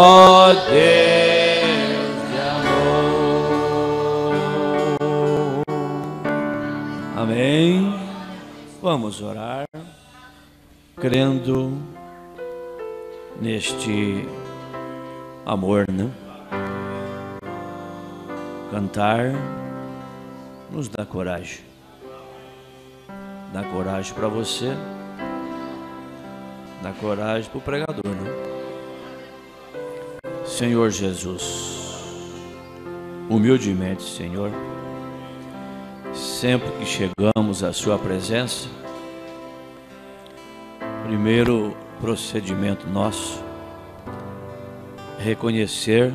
ó Deus de amor. Amém. Vamos orar, crendo neste amor, né? Cantar nos dá coragem. Dá coragem para você, dá coragem para o pregador, né? Senhor Jesus, humildemente, Senhor, sempre que chegamos à sua presença, primeiro procedimento nosso, reconhecer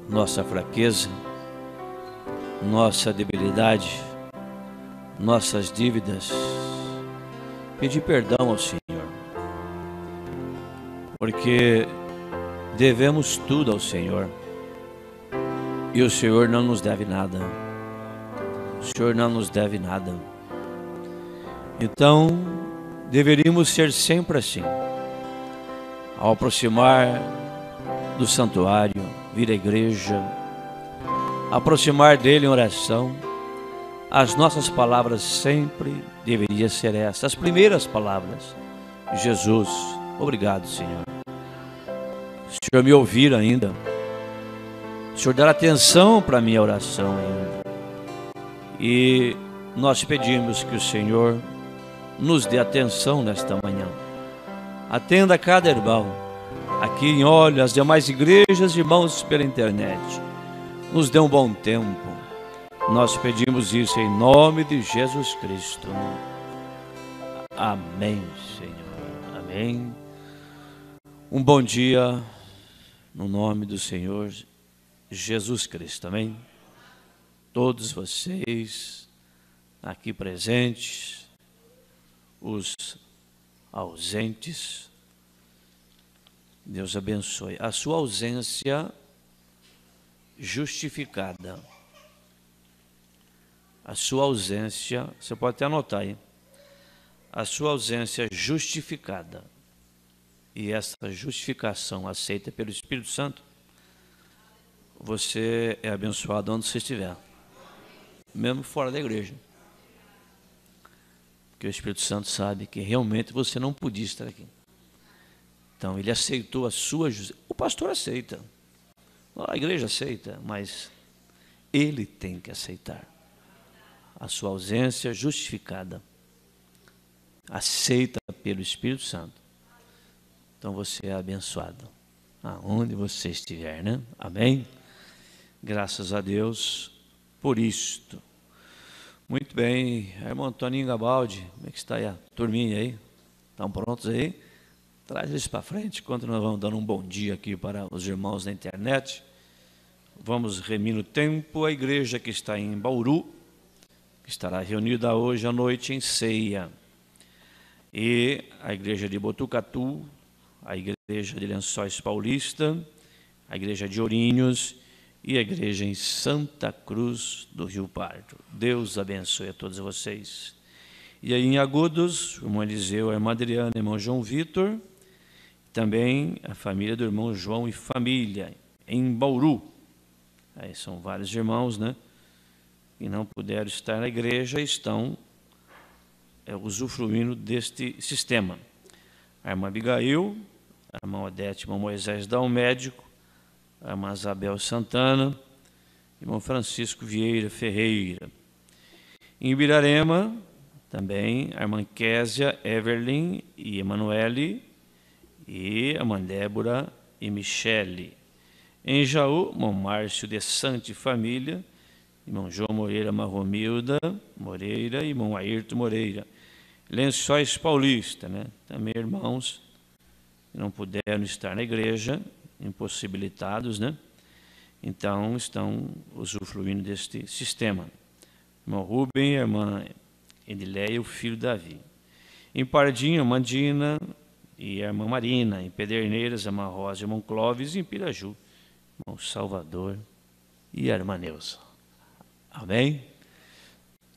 nossa fraqueza, nossa debilidade, nossas dívidas, pedir perdão ao Senhor, porque devemos tudo ao Senhor e o Senhor não nos deve nada. O Senhor não nos deve nada. Então, deveríamos ser sempre assim. Ao aproximar do santuário, vir à igreja, aproximar dele em oração, as nossas palavras sempre deveriam ser essas, as primeiras palavras. Jesus, obrigado, Senhor. O Senhor me ouvir ainda. O Senhor dar atenção para a minha oração ainda. E nós pedimos que o Senhor nos dê atenção nesta manhã. Atenda a cada irmão aqui em Olho, as demais igrejas, irmãos pela internet. Nos dê um bom tempo. Nós pedimos isso em nome de Jesus Cristo. Amém, Senhor. Amém. Um bom dia no nome do Senhor Jesus Cristo. Amém. Todos vocês aqui presentes, os ausentes, Deus abençoe. A sua ausência justificada. A sua ausência, você pode até anotar aí. A sua ausência justificada. E essa justificação aceita pelo Espírito Santo, você é abençoado onde você estiver. Mesmo fora da igreja. Porque o Espírito Santo sabe que realmente você não podia estar aqui. Então, ele aceitou a sua justiça. O pastor aceita. A igreja aceita, mas ele tem que aceitar. A sua ausência justificada. Aceita pelo Espírito Santo. Então, você é abençoado. Aonde você estiver, né? Amém? Graças a Deus por isto. Muito bem, irmão Antoninho Gabaldi, como é que está aí a turminha aí? Estão prontos aí? Traz eles para frente, enquanto nós vamos dando um bom dia aqui para os irmãos da internet. Vamos remir no tempo a igreja que está em Bauru, que estará reunida hoje à noite em ceia. E a igreja de Botucatu, a igreja de Lençóis Paulista, a igreja de Ourinhos e a igreja em Santa Cruz do Rio Pardo. Deus abençoe a todos vocês. E aí em Agudos, o irmão Eliseu, a irmã Adriana, o irmão João Vitor, também a família do irmão João e família, em Bauru. Aí são vários irmãos, né? Que não puderam estar na igreja, estão usufruindo deste sistema. A irmã Abigail, a irmã Odete, o irmão Moisés Dal Médico, a irmã Isabel Santana, irmão Francisco Vieira Ferreira. Em Ibirarema, também a irmã Késia, Everlin e Emanuele, e a irmã Débora e Michele. Em Jaú, irmão Márcio de Sante Família, irmão João Moreira Marromilda Moreira e irmão Ayrton Moreira. Lençóis Paulista, né? Também irmãos que não puderam estar na igreja, impossibilitados, né? Então, estão usufruindo deste sistema. Irmão Rubem, a irmã Edileia, o filho Davi. Em Pardinho, a irmã Dina e a irmã Marina. Em Pederneiras, a irmã Rosa e o irmão Clóvis. E em Piraju, irmão Salvador e a irmã Neuza. Amém?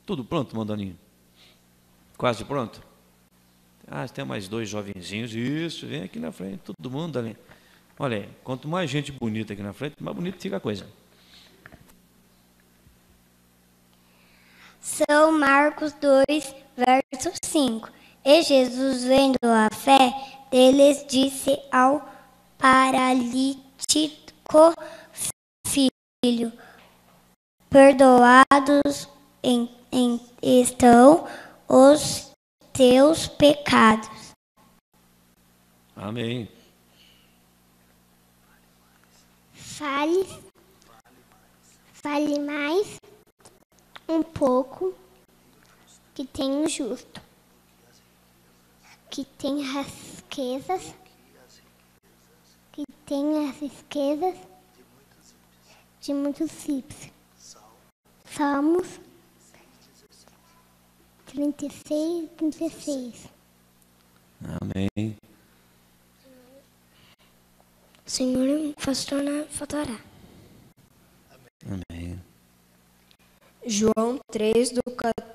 Tudo pronto, irmão Doninho? Quase pronto? Tem mais 2 jovenzinhos. Isso, vem aqui na frente, todo mundo ali. Olha aí, quanto mais gente bonita aqui na frente, mais bonita fica a coisa. São Marcos 2, verso 5. E Jesus, vendo a fé deles, disse ao paralítico: Filho, perdoados estão os teus pecados. Amém. Fale mais um pouco que tem o justo, que tem as riquezas de muitos simples. Salmos 36, 36. Amém. Senhor, faz tornar falará. Amém. João 3, do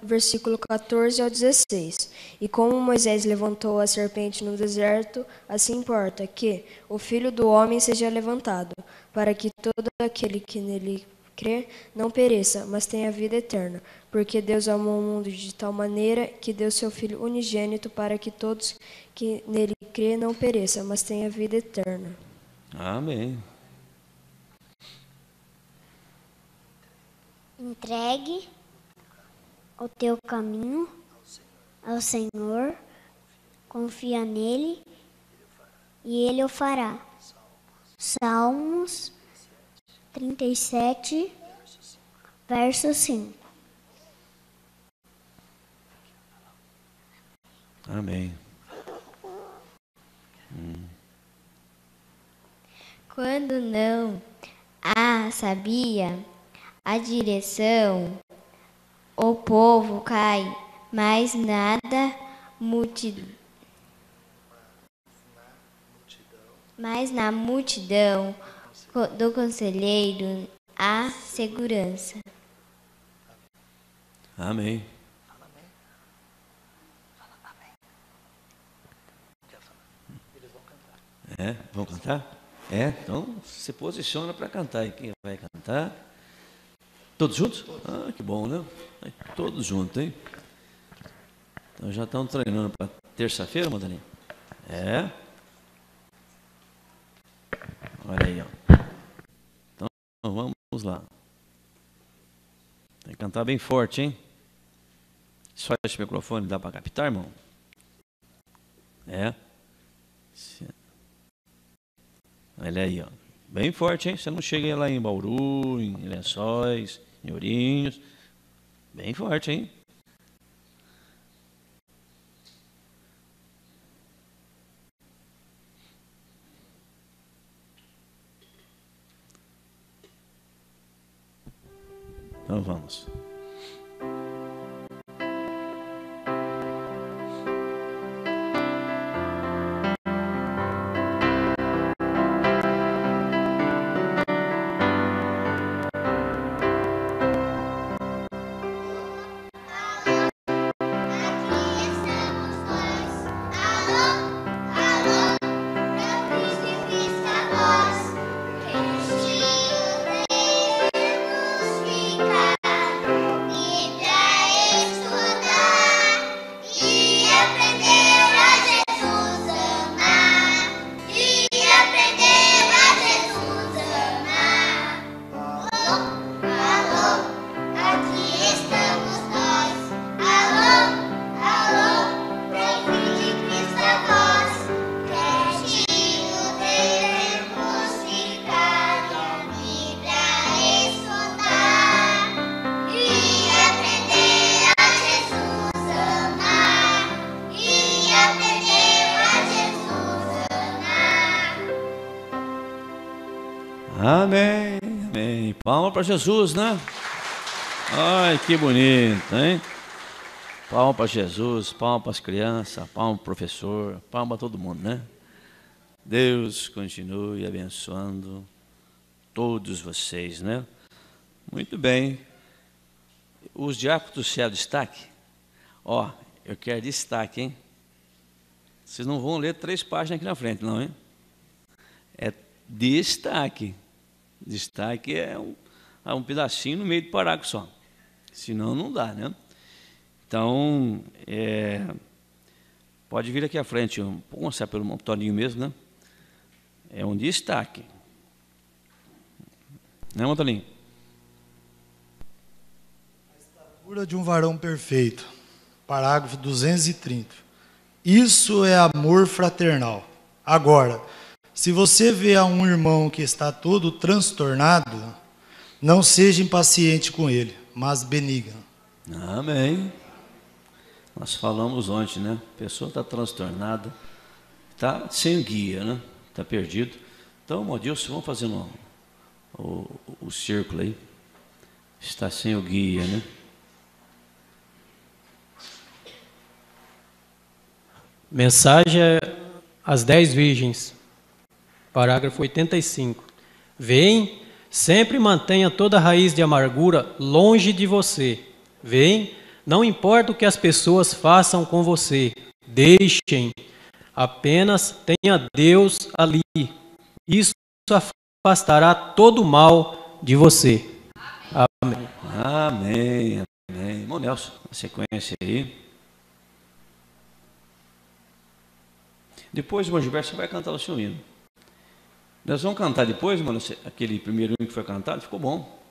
versículo 14 ao 16. E como Moisés levantou a serpente no deserto, assim importa que o Filho do Homem seja levantado, para que todo aquele que nele crê não pereça, mas tenha vida eterna. Porque Deus amou o mundo de tal maneira que deu seu Filho unigênito para que todos que nele crê não pereça, mas tenha vida eterna. Amém. Entregue o teu caminho ao Senhor, confia nele e ele o fará. Salmos 37, verso 5. Amém. Quando não sabia a direção, o povo cai, mas na multidão do conselheiro há segurança. Amém. Vão cantar? Então se posiciona para cantar. E quem vai cantar? Todos juntos? Ah, que bom, né? Todos juntos, hein? Então já estão treinando para terça-feira, Madalena? Olha aí, ó. Então vamos lá. Tem que cantar bem forte, hein? Só esse microfone dá para captar, irmão? Olha aí, ó. Bem forte, hein? Você não chega lá em Bauru, em Lençóis, em Ourinhos. Bem forte, hein? Então vamos. Amém, amém. Palma para Jesus, né? Ai, que bonito, hein? Palma para Jesus, palma para as crianças, palma para o professor, palma para todo mundo, né? Deus continue abençoando todos vocês, né? Muito bem. Os diáconos do céu, destaque. Ó, eu quero destaque, hein? Vocês não vão ler 3 páginas aqui na frente, não, hein? É destaque. Destaque é um pedacinho no meio do parágrafo só. Senão não dá, né? Então, pode vir aqui à frente. Vou começar pelo Toninho mesmo, né? É um destaque. Né, Montolinho? A estatura de um varão perfeito. Parágrafo 230. Isso é amor fraternal. Agora, se você vê a um irmão que está todo transtornado, não seja impaciente com ele, mas benigno. Amém. Nós falamos ontem, né? A pessoa está transtornada, está sem guia, né? Está perdido. Então, Modilson, vamos fazendo o círculo aí. Está sem o guia, né? Mensagem às 10 virgens. Parágrafo 85. Vem, sempre mantenha toda raiz de amargura longe de você. Vem, não importa o que as pessoas façam com você. Deixem, apenas tenha Deus ali. Isso afastará todo o mal de você. Amém. Amém. Amém. Irmão Nelson, a sequência aí. Depois, irmão Gilberto, você vai cantar o seu hino. Nós vamos cantar depois, mano, aquele primeiro hino que foi cantado, ficou bom.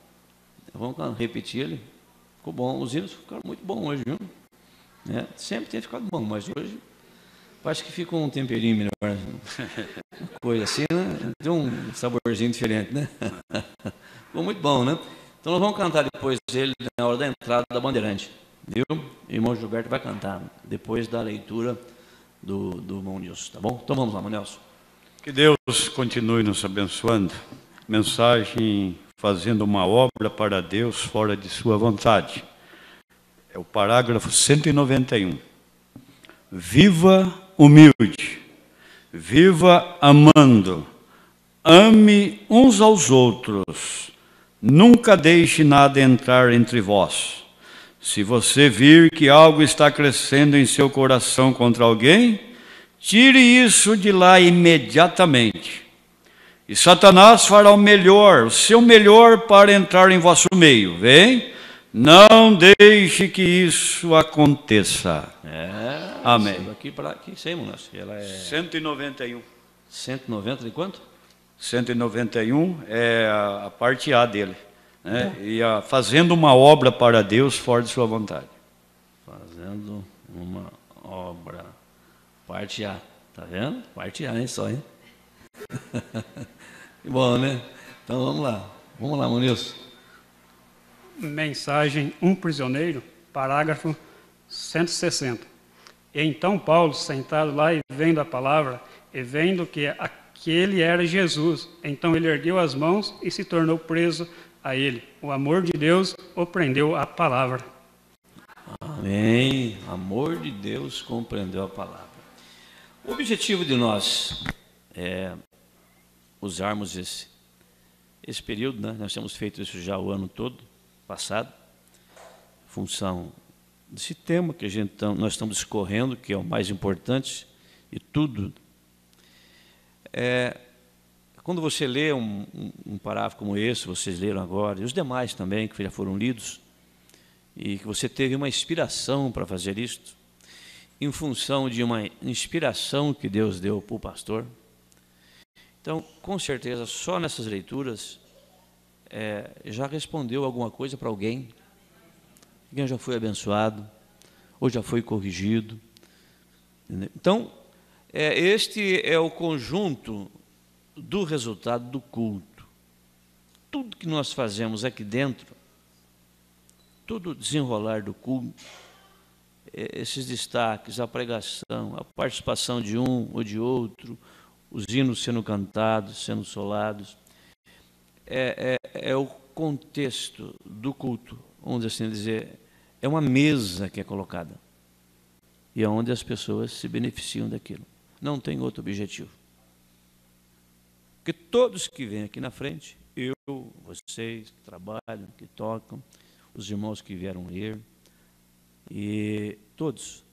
Vamos repetir ele. Ficou bom. Os hinos ficaram muito bons hoje, viu? Sempre tem ficado bom, mas hoje acho que ficou um temperinho melhor. Uma coisa assim, né? Tem um saborzinho diferente, né? Ficou muito bom, né? Então nós vamos cantar depois ele na hora da entrada da bandeirante. Viu? O irmão Gilberto vai cantar depois da leitura do irmão Nilson, tá bom? Então vamos lá, irmão Nelson. Que Deus continue nos abençoando. Mensagem fazendo uma obra para Deus fora de sua vontade. É o parágrafo 191. Viva humilde, viva amando, ame uns aos outros, nunca deixe nada entrar entre vós. Se você vir que algo está crescendo em seu coração contra alguém, tire isso de lá imediatamente. E Satanás fará o seu melhor para entrar em vosso meio. Vem, não deixe que isso aconteça. Amém. Aqui para aqui, sei, moço. Ela é 191. 190 de quanto? 191 é a parte A dele. Né? E fazendo uma obra para Deus fora de sua vontade. Fazendo uma obra. Parte A. Tá vendo? Parte A, hein, só, hein? Bom, né? Então vamos lá. Vamos lá, Munilson. Mensagem, um prisioneiro, parágrafo 160. E então Paulo, sentado lá e vendo a palavra, e vendo que aquele era Jesus, então ele ergueu as mãos e se tornou preso a ele. O amor de Deus o prendeu à palavra. Amém. Amor de Deus compreendeu a palavra. O objetivo de nós usarmos esse período, né? Nós temos feito isso já o ano todo, passado, em função desse tema que nós estamos discorrendo, que é o mais importante de tudo. Quando você lê um parágrafo como esse, vocês leram agora, e os demais também, que já foram lidos, e que você teve uma inspiração para fazer isto, em função de uma inspiração que Deus deu para o pastor. Então, com certeza, só nessas leituras, já respondeu alguma coisa para alguém, alguém já foi abençoado, ou já foi corrigido. Entendeu? Então, este é o conjunto do resultado do culto. Tudo que nós fazemos aqui dentro, todo o desenrolar do culto, esses destaques, a pregação, a participação de um ou de outro, os hinos sendo cantados, sendo solados, é o contexto do culto, vamos assim dizer, é uma mesa que é colocada, e é onde as pessoas se beneficiam daquilo. Não tem outro objetivo. Porque todos que vêm aqui na frente, eu, vocês que trabalham, que tocam, os irmãos que vieram ler, e todos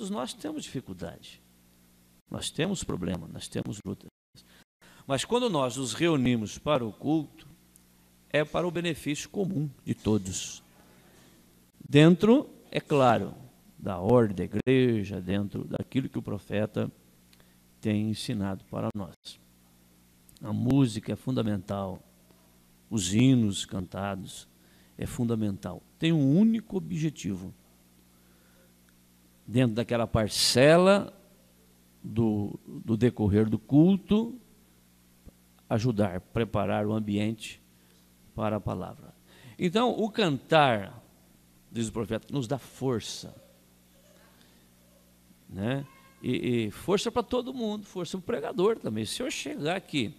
nós temos dificuldade, nós temos problema, nós temos lutas, Mas quando nós nos reunimos para o culto, é para o benefício comum de todos. Dentro, é claro, da ordem da igreja, dentro daquilo que o profeta tem ensinado para nós. A música é fundamental, os hinos cantados é fundamental. Tem um único objetivo, dentro daquela parcela do decorrer do culto, ajudar, preparar o ambiente para a palavra. Então, o cantar, diz o profeta, nos dá força, né? E força para todo mundo, força para o pregador também. Se eu chegar aqui,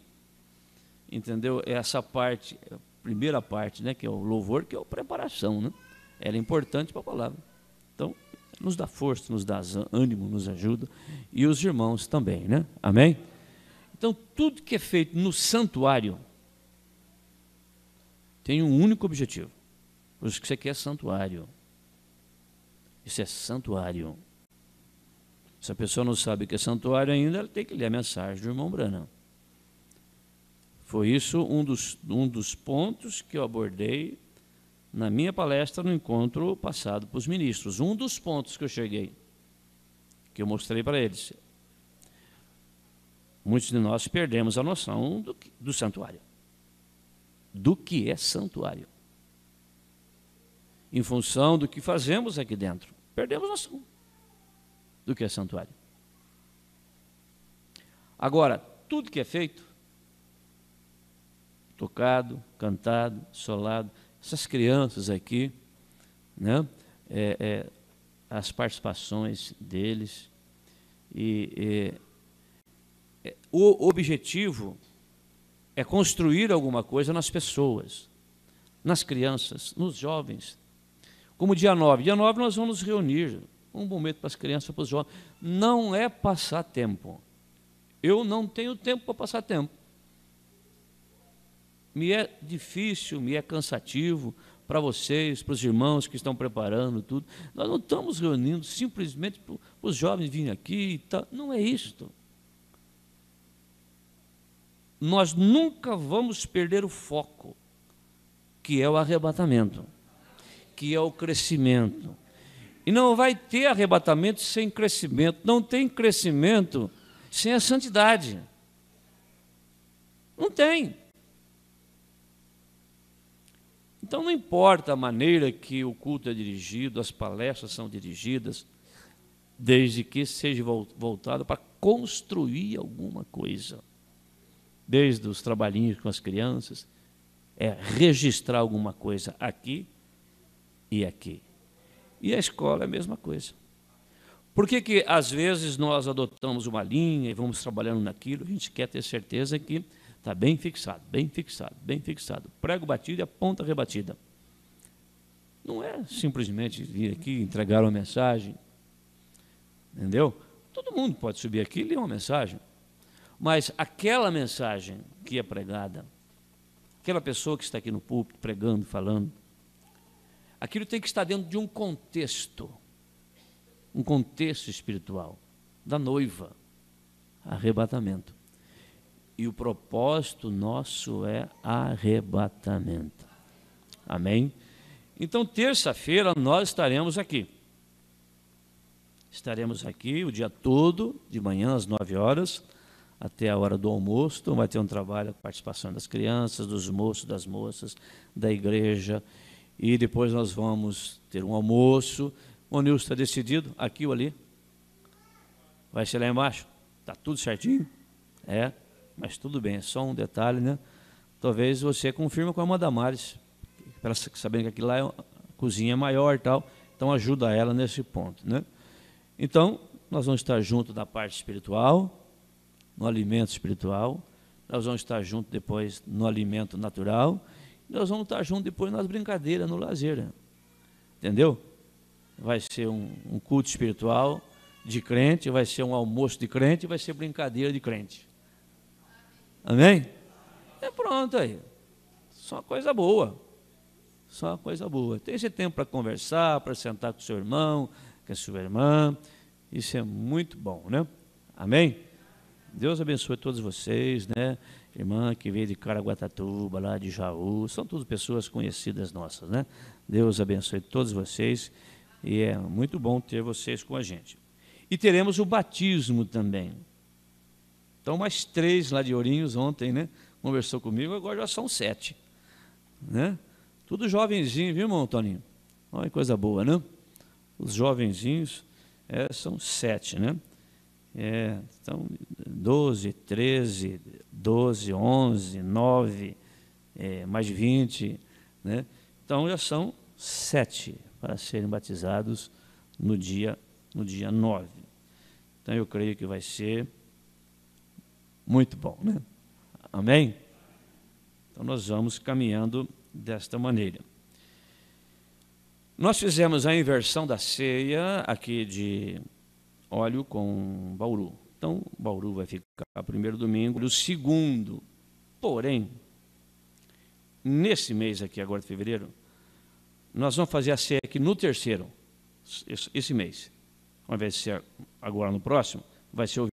entendeu? Essa parte, a primeira parte, né, que é o louvor, que é a preparação, né? Ela é importante para a palavra. Então, nos dá força, nos dá ânimo, nos ajuda, e os irmãos também, né? Amém? Então, tudo que é feito no santuário tem um único objetivo. Por isso que você quer santuário. Isso é santuário. Se a pessoa não sabe o que é santuário ainda, ela tem que ler a mensagem do irmão Branham. Foi isso um dos pontos que eu abordei na minha palestra no encontro passado para os ministros. Um dos pontos que eu cheguei, que eu mostrei para eles. Muitos de nós perdemos a noção do santuário. Do que é santuário. Em função do que fazemos aqui dentro. Perdemos a noção do que é santuário. Agora, tudo que é feito, tocado, cantado, solado, essas crianças aqui, né? As participações deles, o objetivo é construir alguma coisa nas pessoas, nas crianças, nos jovens. Como dia 9 nós vamos nos reunir, um momento para as crianças, para os jovens. Não é passar tempo. Eu não tenho tempo para passar tempo. Me é difícil, me é cansativo para vocês, para os irmãos que estão preparando tudo. Nós não estamos reunindo simplesmente para os jovens virem aqui e tal. Não é isto. Nós nunca vamos perder o foco, que é o arrebatamento, que é o crescimento. E não vai ter arrebatamento sem crescimento. Não tem crescimento sem a santidade. Não tem. Então não importa a maneira que o culto é dirigido, as palestras são dirigidas, desde que seja voltado para construir alguma coisa. Desde os trabalhinhos com as crianças, é registrar alguma coisa aqui e aqui. E a escola é a mesma coisa. Por que às vezes nós adotamos uma linha e vamos trabalhando naquilo? A gente quer ter certeza que está bem fixado, bem fixado, bem fixado. Prego batido e a ponta rebatida. Não é simplesmente vir aqui e entregar uma mensagem. Entendeu? Todo mundo pode subir aqui e ler uma mensagem. Mas aquela mensagem que é pregada, aquela pessoa que está aqui no púlpito pregando, falando, aquilo tem que estar dentro de um contexto espiritual, da noiva, arrebatamento. E o propósito nosso é arrebatamento. Amém? Então, terça-feira nós estaremos aqui. Estaremos aqui o dia todo, de manhã às 9 horas, até a hora do almoço. Então vai ter um trabalho com a participação das crianças, dos moços, das moças, da igreja. E depois nós vamos ter um almoço. O Nilson está decidido, aqui ou ali? Vai ser lá embaixo? Está tudo certinho? É, mas tudo bem, é só um detalhe, né? Talvez você confirme com a irmã Damares, para sabendo que aqui lá a cozinha é maior e tal, então ajuda ela nesse ponto, né? Então, nós vamos estar junto da parte espiritual, no alimento espiritual, nós vamos estar junto depois no alimento natural, nós vamos estar junto depois nas brincadeiras, no lazer, entendeu? Vai ser um culto espiritual de crente, vai ser um almoço de crente, vai ser brincadeira de crente. Amém? É pronto aí. Só coisa boa. Só coisa boa. Tem esse tempo para conversar, para sentar com o seu irmão, com a sua irmã. Isso é muito bom, né? Amém? Deus abençoe todos vocês, né? Irmã que veio de Caraguatatuba, lá de Jaú, são todas pessoas conhecidas nossas, né? Deus abençoe todos vocês e é muito bom ter vocês com a gente. E teremos o batismo também. Então, mais 3 lá de Ourinhos ontem, né? Conversou comigo, agora já são 7, né? Tudo jovenzinho, viu, irmão Toninho? Olha que coisa boa, né? Os jovenzinhos são 7, né? Então, 12, 13, 12, 11, 9, mais de 20, né? Então, já são 7 para serem batizados no dia 9. Então, eu creio que vai ser muito bom, né? Amém? Então, nós vamos caminhando desta maneira. Nós fizemos a inversão da ceia aqui de óleo com Bauru. Então, Bauru vai ficar o primeiro domingo, o segundo. Porém, nesse mês aqui, agora de fevereiro, nós vamos fazer a ceia aqui no terceiro, esse mês. Ao invés de ser agora no próximo, vai ser o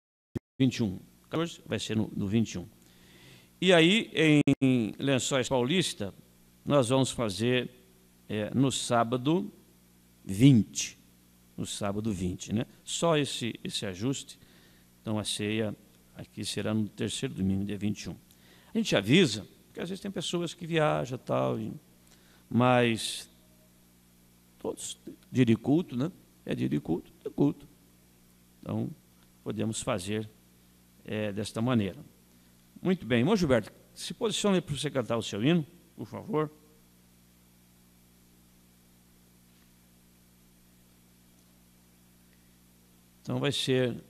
21. 14 vai ser no 21. E aí, em Lençóis Paulista, nós vamos fazer no sábado 20. No sábado 20, né? Só esse ajuste. Então, a ceia aqui será no terceiro domingo, dia 21. A gente avisa, porque às vezes tem pessoas que viajam e tal, mas todos dia de culto, né? É dia de culto, é culto. Então, podemos fazer desta maneira. Muito bem. Irmão Gilberto, se posicione para você cantar o seu hino, por favor. Então vai ser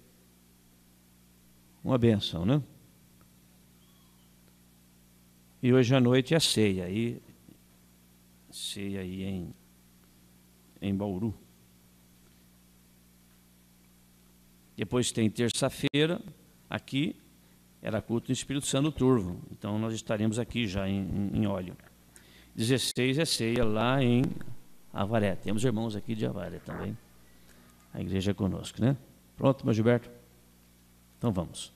uma benção, né? E hoje à noite é a ceia aí em Bauru. Depois tem terça-feira, aqui era culto no Espírito Santo Turvo. Então nós estaremos aqui já em óleo. 16 é ceia lá em Avaré. Temos irmãos aqui de Avaré também. A igreja é conosco, né? Pronto, meu Gilberto? Então vamos.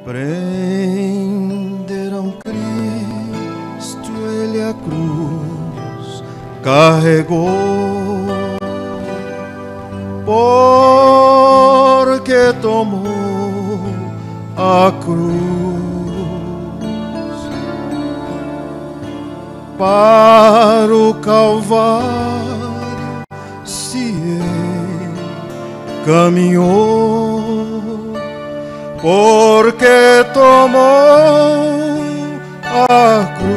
Prenderam Cristo, ele a cruz carregou, porque tomou a cruz para o Calvário se caminhou. Porque tomou a cruz,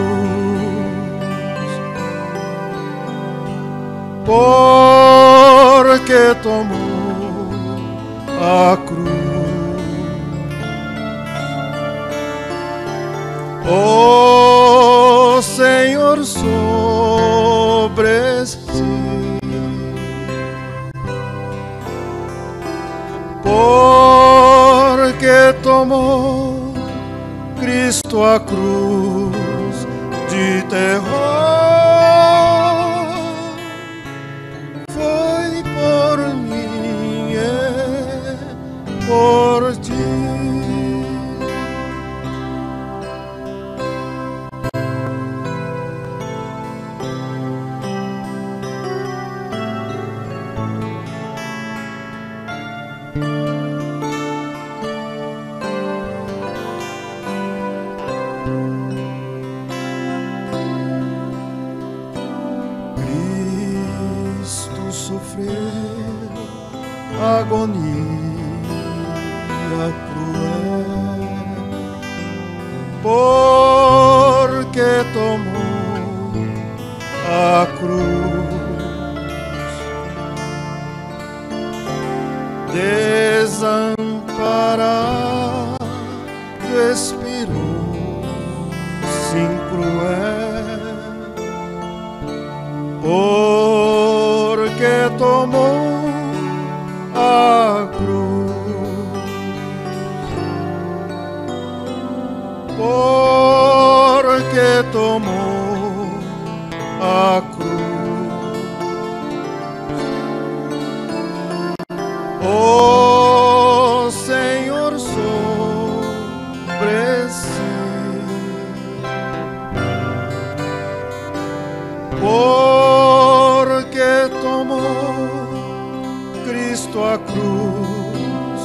porque tomou a cruz. O Senhor sobre si, porque tomou Cristo a cruz de terror, foi por mim, por ti. Agonia cruel, porque tomou a cruz, desamparado tomou a cruz, porque tomou a cruz. Oh Senhor, sobre si, porque tomou Cristo a cruz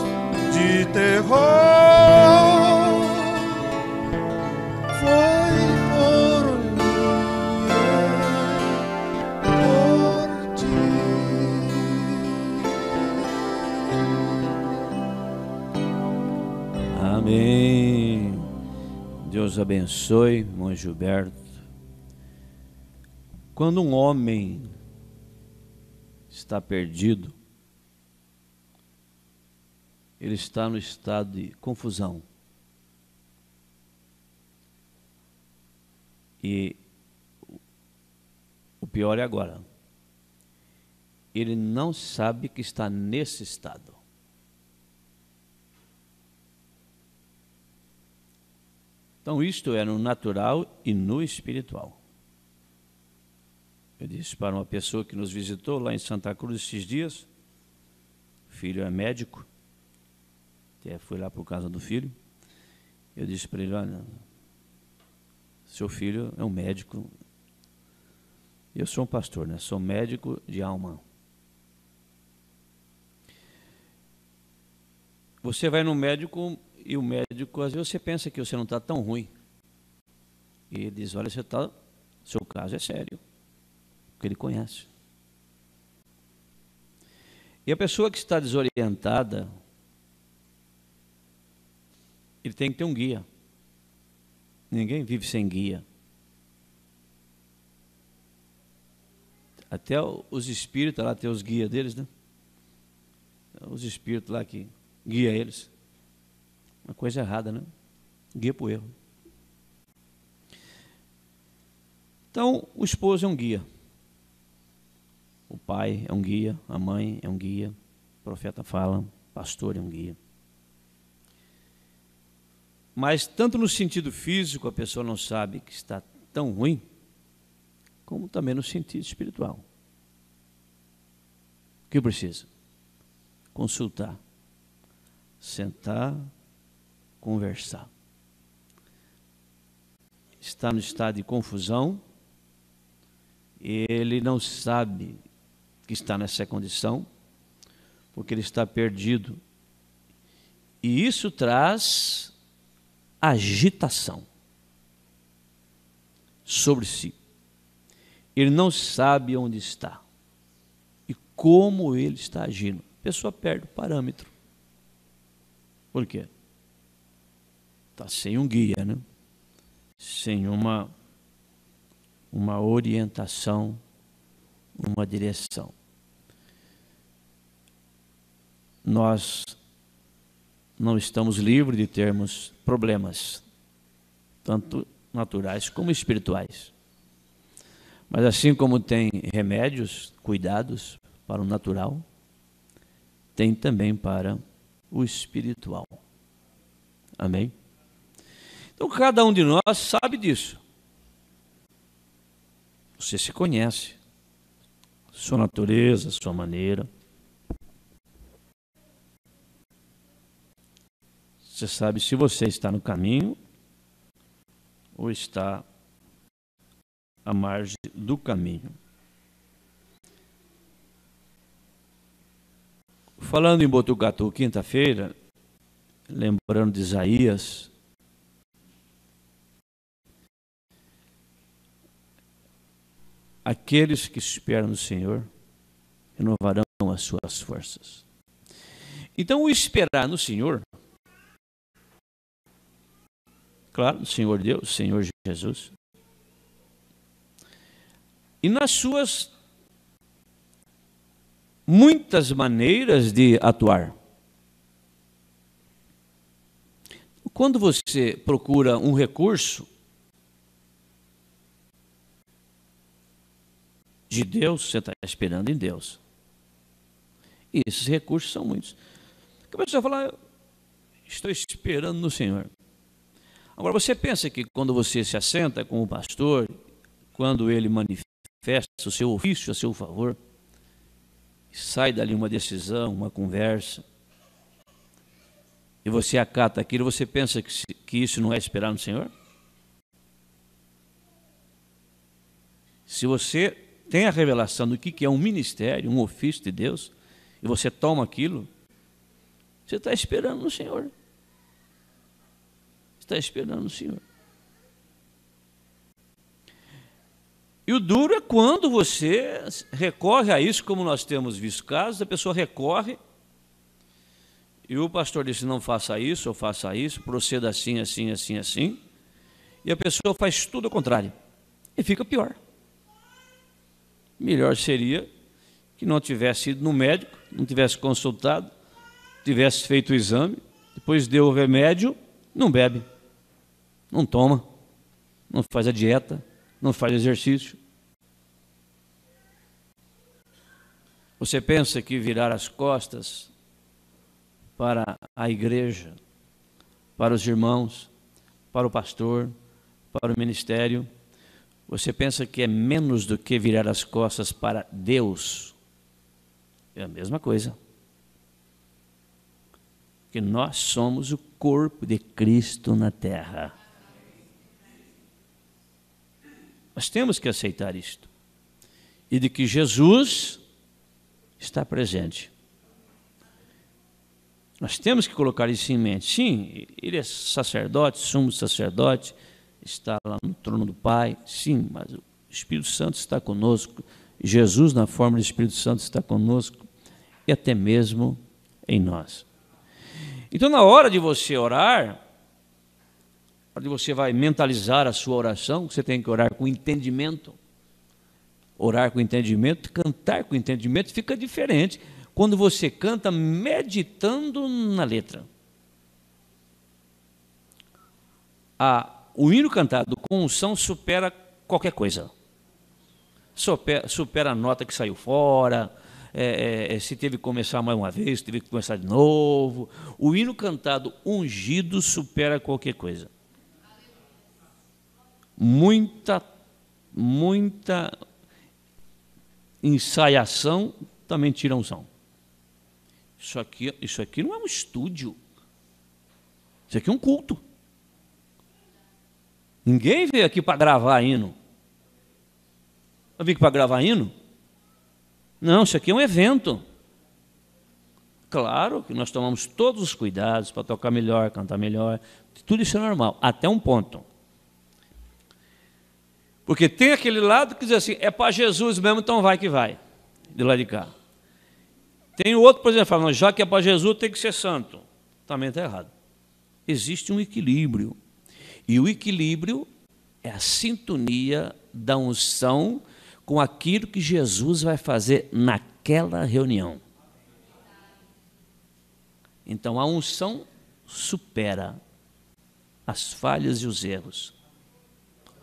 de terror, foi por mim, por ti. Amém. Deus abençoe, irmão Gilberto. Quando um homem está perdido, ele está no estado de confusão. E o pior é agora. Ele não sabe que está nesse estado. Então, isto é no natural e no espiritual. Eu disse para uma pessoa que nos visitou lá em Santa Cruz esses dias, o filho é médico, até fui lá por causa do filho, eu disse para ele, olha, seu filho é um médico, eu sou um pastor, né? Sou médico de alma. Você vai no médico e o médico, às vezes você pensa que você não está tão ruim. E ele diz, olha, seu caso é sério. Porque ele conhece. E a pessoa que está desorientada, ele tem que ter um guia. Ninguém vive sem guia. Até os espíritos lá tem os guias deles, né? Os espíritos lá que guiam eles. Uma coisa errada, né? Guia para o erro. Então, o esposo é um guia. O pai é um guia, a mãe é um guia, o profeta fala, o pastor é um guia. Mas tanto no sentido físico a pessoa não sabe que está tão ruim, como também no sentido espiritual. O que precisa? Consultar, sentar, conversar. Está no estado de confusão, ele não sabe que está nessa condição, porque ele está perdido. E isso traz agitação sobre si. Ele não sabe onde está e como ele está agindo. A pessoa perde o parâmetro. Por quê? Está sem um guia, né? Sem uma orientação, uma direção. Nós não estamos livres de termos problemas, tanto naturais como espirituais. Mas assim como tem remédios, cuidados para o natural, tem também para o espiritual. Amém? Então cada um de nós sabe disso. Você se conhece, sua natureza, sua maneira. Você sabe se você está no caminho ou está à margem do caminho. Falando em Botucatu, quinta-feira, lembrando de Isaías, aqueles que esperam no Senhor renovarão as suas forças. Então, o esperar no Senhor, claro, no Senhor Deus, Senhor Jesus, e nas suas muitas maneiras de atuar. Quando você procura um recurso de Deus, você está esperando em Deus. E esses recursos são muitos. A pessoa fala, estou esperando no Senhor. Agora, você pensa que quando você se assenta com o pastor, quando ele manifesta o seu ofício a seu favor, sai dali uma decisão, uma conversa, e você acata aquilo, você pensa que isso não é esperar no Senhor? Se você tem a revelação do que é um ministério, um ofício de Deus, e você toma aquilo, você está esperando no Senhor. Está esperando no Senhor. E o duro é quando você recorre a isso, como nós temos visto casos, a pessoa recorre e o pastor disse, não faça isso, ou faça isso, proceda assim, assim, assim, assim, e a pessoa faz tudo ao contrário, e fica pior. Melhor seria que não tivesse ido no médico, não tivesse consultado, tivesse feito o exame, depois deu o remédio, não bebe, não toma, não faz a dieta, não faz exercício. Você pensa que virar as costas para a igreja, para os irmãos, para o pastor, para o ministério, você pensa que é menos do que virar as costas para Deus? É a mesma coisa. Que nós somos o corpo de Cristo na terra. Nós temos que aceitar isto. E de que Jesus está presente. Nós temos que colocar isso em mente. Sim, ele é sacerdote, sumo sacerdote, está lá no trono do Pai. Sim, mas o Espírito Santo está conosco. Jesus, na forma do Espírito Santo, está conosco. E até mesmo em nós. Então, na hora de você orar, onde você vai mentalizar a sua oração, você tem que orar com entendimento. Orar com entendimento, cantar com entendimento fica diferente quando você canta meditando na letra. O hino cantado com unção supera qualquer coisa. Supera a nota que saiu fora, se teve que começar mais uma vez, se teve que começar de novo. O hino cantado ungido supera qualquer coisa. Muita ensaiação também tira unção. Isso aqui não é um estúdio. Isso aqui é um culto. Ninguém veio aqui para gravar hino. Eu vim aqui para gravar hino? Não, isso aqui é um evento. Claro que nós tomamos todos os cuidados para tocar melhor, cantar melhor. Tudo isso é normal, até um ponto. Porque tem aquele lado que diz assim, é para Jesus mesmo, então vai que vai, de lá de cá. Tem o outro, por exemplo, falando, já que é para Jesus, tem que ser santo. Também está errado. Existe um equilíbrio. E o equilíbrio é a sintonia da unção com aquilo que Jesus vai fazer naquela reunião. Então, a unção supera as falhas e os erros.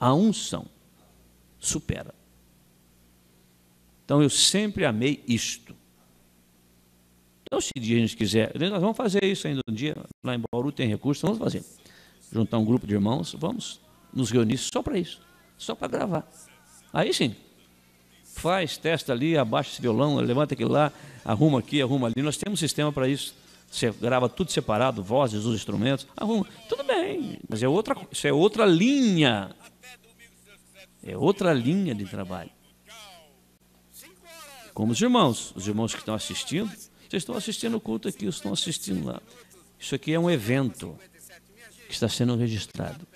A unção supera. Então, eu sempre amei isto. Então, se um dia a gente quiser, nós vamos fazer isso ainda um dia, lá em Bauru tem recursos, vamos fazer. Juntar um grupo de irmãos, vamos nos reunir só para isso, só para gravar. Aí sim, faz, testa ali, abaixa esse violão, levanta aquilo lá, arruma aqui, arruma ali. Nós temos um sistema para isso. Você grava tudo separado, vozes, os instrumentos, arruma. Tudo bem, mas isso é outra linha. É outra linha de trabalho. Como os irmãos que estão assistindo, vocês estão assistindo o culto aqui, estão assistindo lá. Isso aqui é um evento que está sendo registrado.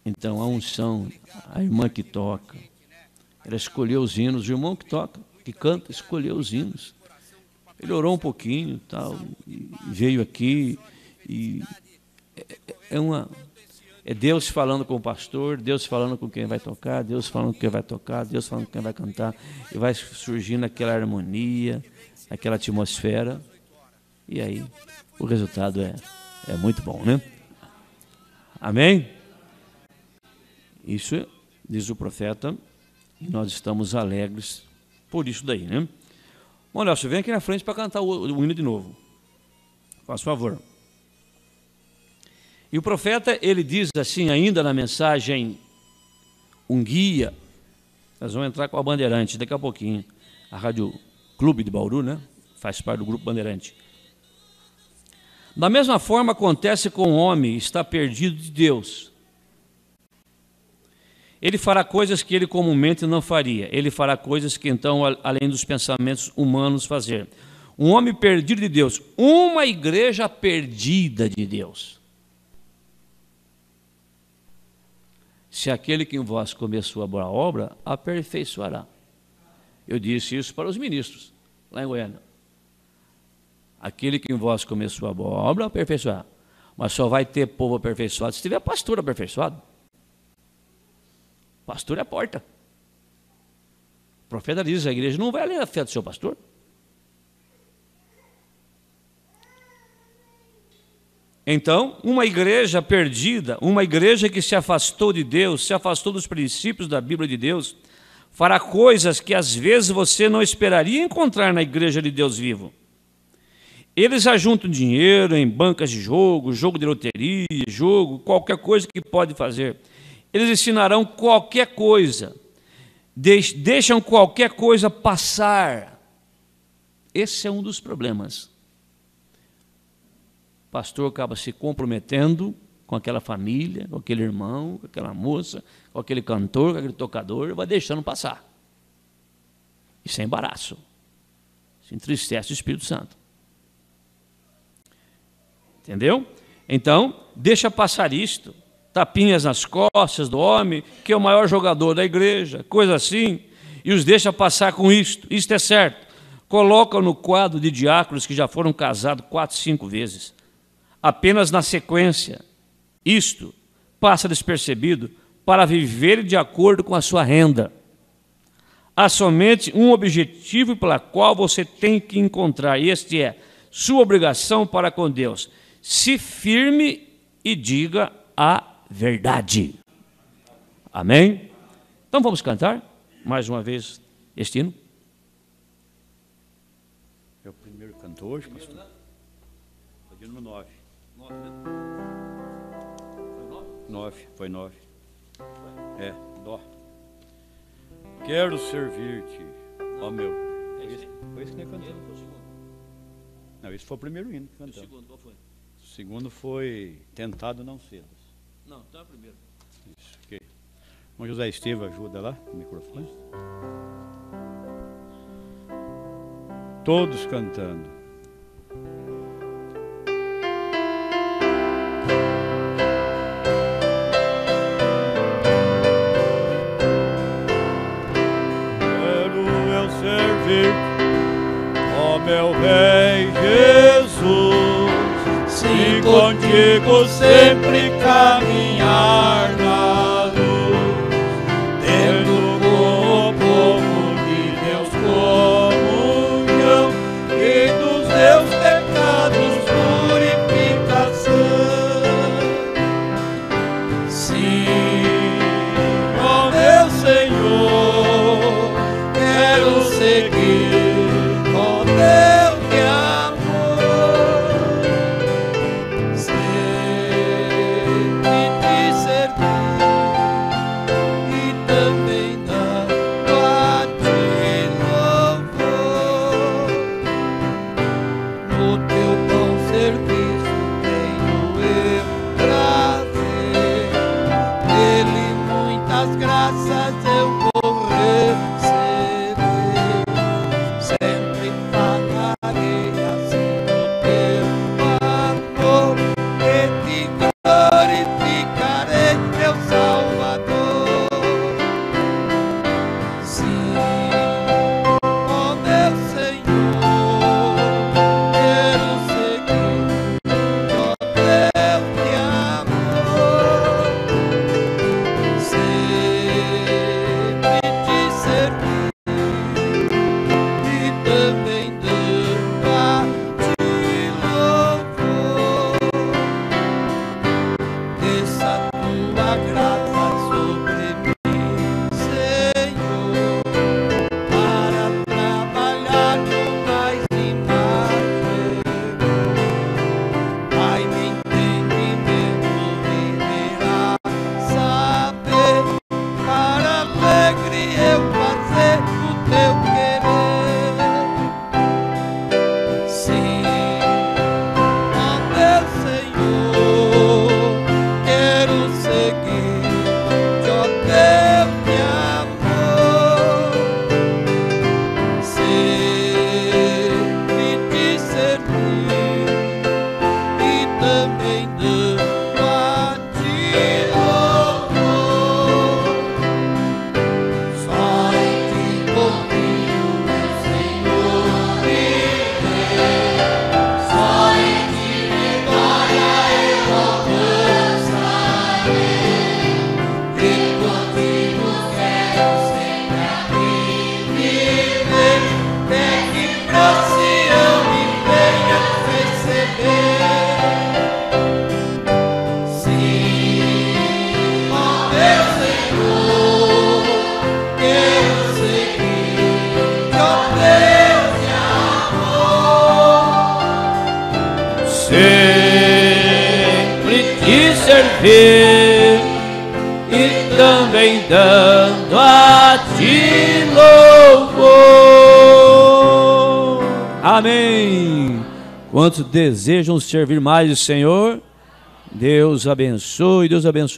Então, a unção, a irmã que toca, ela escolheu os hinos, o irmão que toca, que canta, escolheu os hinos. Ele orou um pouquinho, tal, e veio aqui, e é Deus falando com o pastor, Deus falando com quem vai tocar, Deus falando com quem vai tocar, Deus falando com quem vai cantar, e vai surgindo aquela harmonia, aquela atmosfera, e aí o resultado é muito bom, né? Amém? Isso diz o profeta, e nós estamos alegres por isso daí, né? Bom, Nelson, vem aqui na frente para cantar o hino de novo. Faça favor. E o profeta, ele diz assim, ainda na mensagem, um guia. Nós vamos entrar com a Bandeirante daqui a pouquinho. A Rádio Clube de Bauru, né? Faz parte do Grupo Bandeirante. Da mesma forma acontece com o homem, está perdido de Deus. Ele fará coisas que ele comumente não faria. Ele fará coisas que então, além dos pensamentos humanos, fazer. Um homem perdido de Deus. Uma igreja perdida de Deus. Se aquele que em vós começou a boa obra, aperfeiçoará. Eu disse isso para os ministros, lá em Goiânia. Aquele que em vós começou a boa obra, aperfeiçoará. Mas só vai ter povo aperfeiçoado se tiver pastor aperfeiçoado. Pastor é a porta. O profeta diz, a igreja não vai além da fé do seu pastor. Então, uma igreja perdida, uma igreja que se afastou de Deus, se afastou dos princípios da Bíblia de Deus, fará coisas que às vezes você não esperaria encontrar na igreja de Deus vivo. Eles ajuntam dinheiro em bancas de jogo, jogo de loteria, jogo, qualquer coisa que pode fazer. Eles ensinarão qualquer coisa, deixam qualquer coisa passar. Esse é um dos problemas. O pastor acaba se comprometendo com aquela família, com aquele irmão, com aquela moça, com aquele cantor, com aquele tocador, vai deixando passar. Isso é embaraço. Isso entristece o Espírito Santo. Entendeu? Então, deixa passar isto. Tapinhas nas costas do homem, que é o maior jogador da igreja, coisa assim, e os deixa passar com isto. Isto é certo. Coloca no quadro de diáconos que já foram casados 4, 5 vezes. Apenas na sequência. Isto passa despercebido para viver de acordo com a sua renda. Há somente um objetivo pela qual você tem que encontrar, e este é sua obrigação para com Deus. Se firme e diga a verdade. Amém? Então vamos cantar mais uma vez este hino. É o primeiro canto hoje, pastor? Foi de número 9. 9, foi 9. É, dó. Quero servir-te, ó meu. Foi esse que nós cantamos. Não, esse foi o primeiro hino que cantamos. O segundo, qual foi? O segundo foi Tentado Não Cedas. Não, então é o primeiro. Isso, ok. Bom, José Estevam, ajuda lá, o microfone. Todos cantando. Ó meu Rei Jesus, se contigo sempre caminhar na luz, tendo com o povo de Deus comunhão e dos teus pecados purificação. Sim, ó meu Senhor, quero seguir com Deus de amor, sempre te servir e também dar a ti louvor. No teu bom serviço tenho eu prazer, dele muitas graças eu vou eu fazer o teu querer. Sim, ó meu Senhor, quero seguir ó teu amor, sempre te servir e também dando a ti louvor. Só em ti confio, meu Senhor e Deus. Só em ti vitória eu alcançarei. E contigo quero sempre a mim viver. Pegue pra Sião e venha receber. Sim, ó meu Senhor, quero seguir ó Deus de amor. Sempre te servir e também dando a ti louvor. Amém. Quantos desejam servir mais o Senhor? Deus abençoe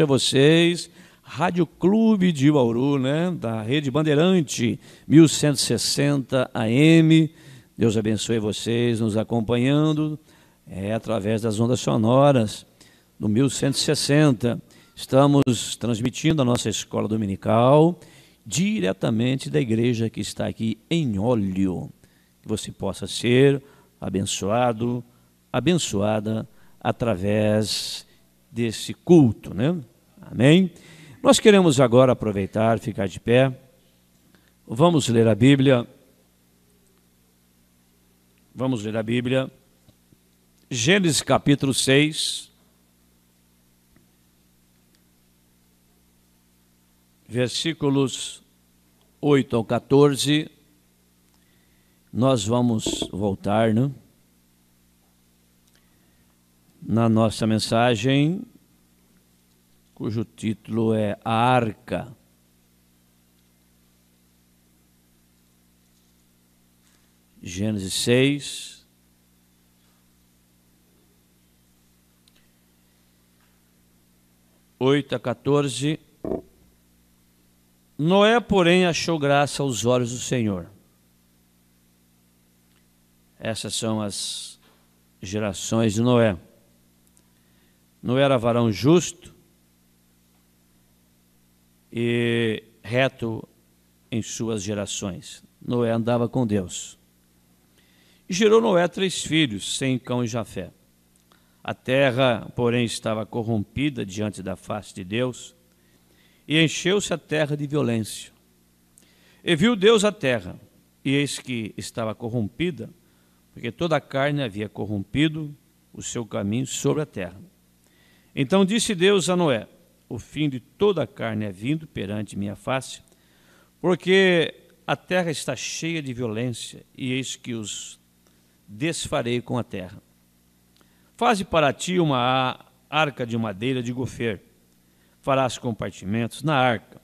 vocês. Rádio Clube de Bauru, né? Da Rede Bandeirante, 1160 AM. Deus abençoe vocês nos acompanhando através das ondas sonoras do 1160. Estamos transmitindo a nossa escola dominical diretamente da igreja que está aqui em Óleo. Que você possa ser abençoado, abençoada através desse culto, né? Amém? Nós queremos agora aproveitar, ficar de pé. Vamos ler a Bíblia. Vamos ler a Bíblia. Gênesis capítulo 6. Versículos 8 ao 14. Nós vamos voltar, né? Na nossa mensagem, cujo título é A Arca. Gênesis 6. (8 a 14). Noé, porém, achou graça aos olhos do Senhor. Essas são as gerações de Noé. Noé era varão justo e reto em suas gerações. Noé andava com Deus. E gerou Noé 3 filhos, Sem, Cão e Jafé. A terra, porém, estava corrompida diante da face de Deus, e encheu-se a terra de violência. E viu Deus a terra, e eis que estava corrompida, porque toda a carne havia corrompido o seu caminho sobre a terra. Então disse Deus a Noé: o fim de toda a carne é vindo perante minha face, porque a terra está cheia de violência, e eis que os desfarei com a terra. Faze para ti uma arca de madeira de gofer. Farás compartimentos na arca,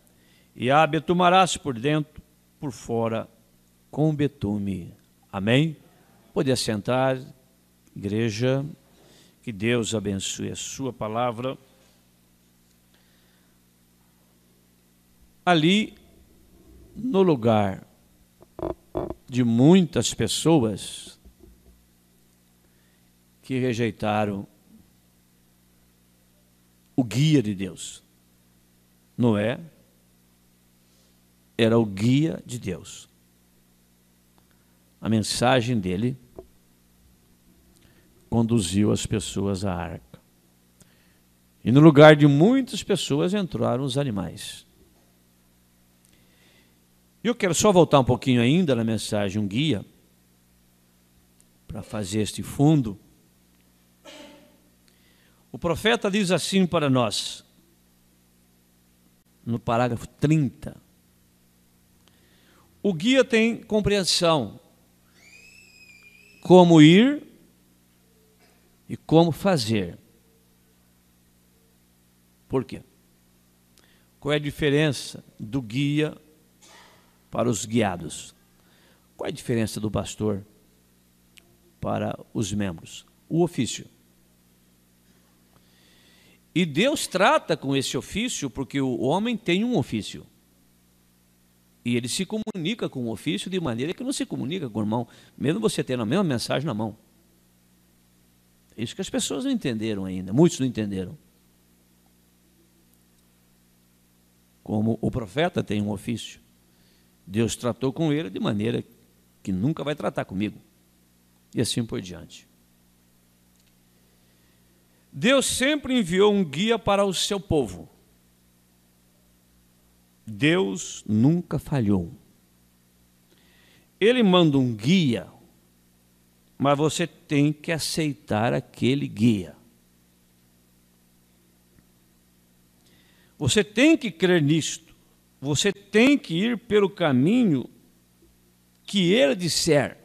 e a betumarás por dentro, por fora, com betume. Amém? Pode assentar, igreja. Que Deus abençoe a sua palavra. Ali, no lugar de muitas pessoas que rejeitaram o guia de Deus. Noé era o guia de Deus. A mensagem dele conduziu as pessoas à arca. E no lugar de muitas pessoas entraram os animais. Eu quero só voltar um pouquinho ainda na mensagem, um guia, para fazer este fundo. O profeta diz assim para nós, no parágrafo 30. O guia tem compreensão como ir e como fazer. Por quê? Qual é a diferença do guia para os guiados. Qual é a diferença do pastor para os membros? O ofício. E Deus trata com esse ofício porque o homem tem um ofício. E ele se comunica com o ofício de maneira que não se comunica com o irmão, mesmo você tendo a mesma mensagem na mão. Isso que as pessoas não entenderam ainda, muitos não entenderam. Como o profeta tem um ofício, Deus tratou com ele de maneira que nunca vai tratar comigo. E assim por diante. Deus sempre enviou um guia para o seu povo. Deus nunca falhou. Ele manda um guia, mas você tem que aceitar aquele guia. Você tem que crer nisto. Você tem que ir pelo caminho que ele disser.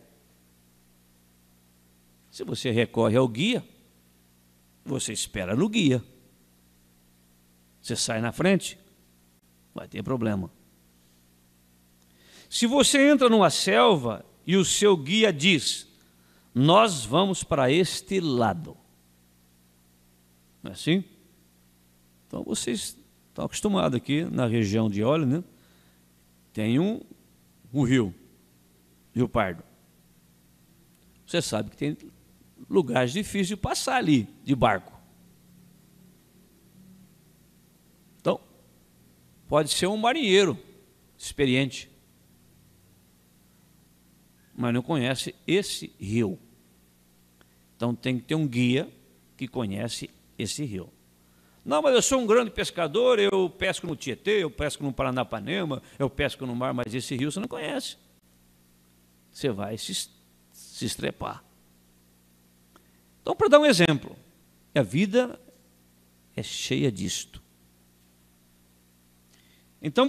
Se você recorre ao guia, você espera no guia. Você sai na frente, vai ter problema. Se você entra numa selva e o seu guia diz: nós vamos para este lado. Não é assim? Então vocês estão acostumados aqui na região de Olho, né? Tem um rio, Rio Pardo. Você sabe que tem lugares difíceis de passar ali, de barco. Então, pode ser um marinheiro experiente, mas não conhece esse rio. Então tem que ter um guia que conhece esse rio. Não, mas eu sou um grande pescador, eu pesco no Tietê, eu pesco no Paranapanema, eu pesco no mar, mas esse rio você não conhece. Você vai se estrepar. Então, para dar um exemplo, a vida é cheia disto. Então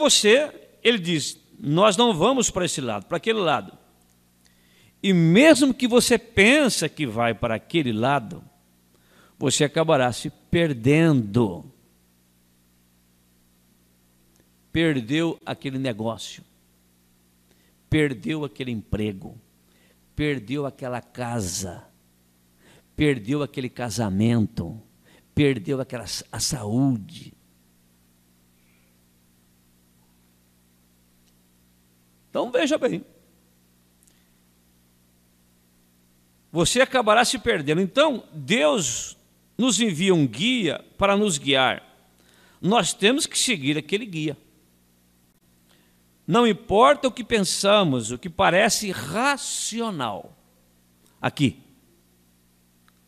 ele diz, nós não vamos para esse lado, para aquele lado. E mesmo que você pense que vai para aquele lado, você acabará se perdendo. Perdeu aquele negócio, perdeu aquele emprego, perdeu aquela casa, perdeu aquele casamento, perdeu a saúde. Então veja bem, você acabará se perdendo. Então Deus nos envia um guia para nos guiar. Nós temos que seguir aquele guia. Não importa o que pensamos, o que parece racional. Aqui.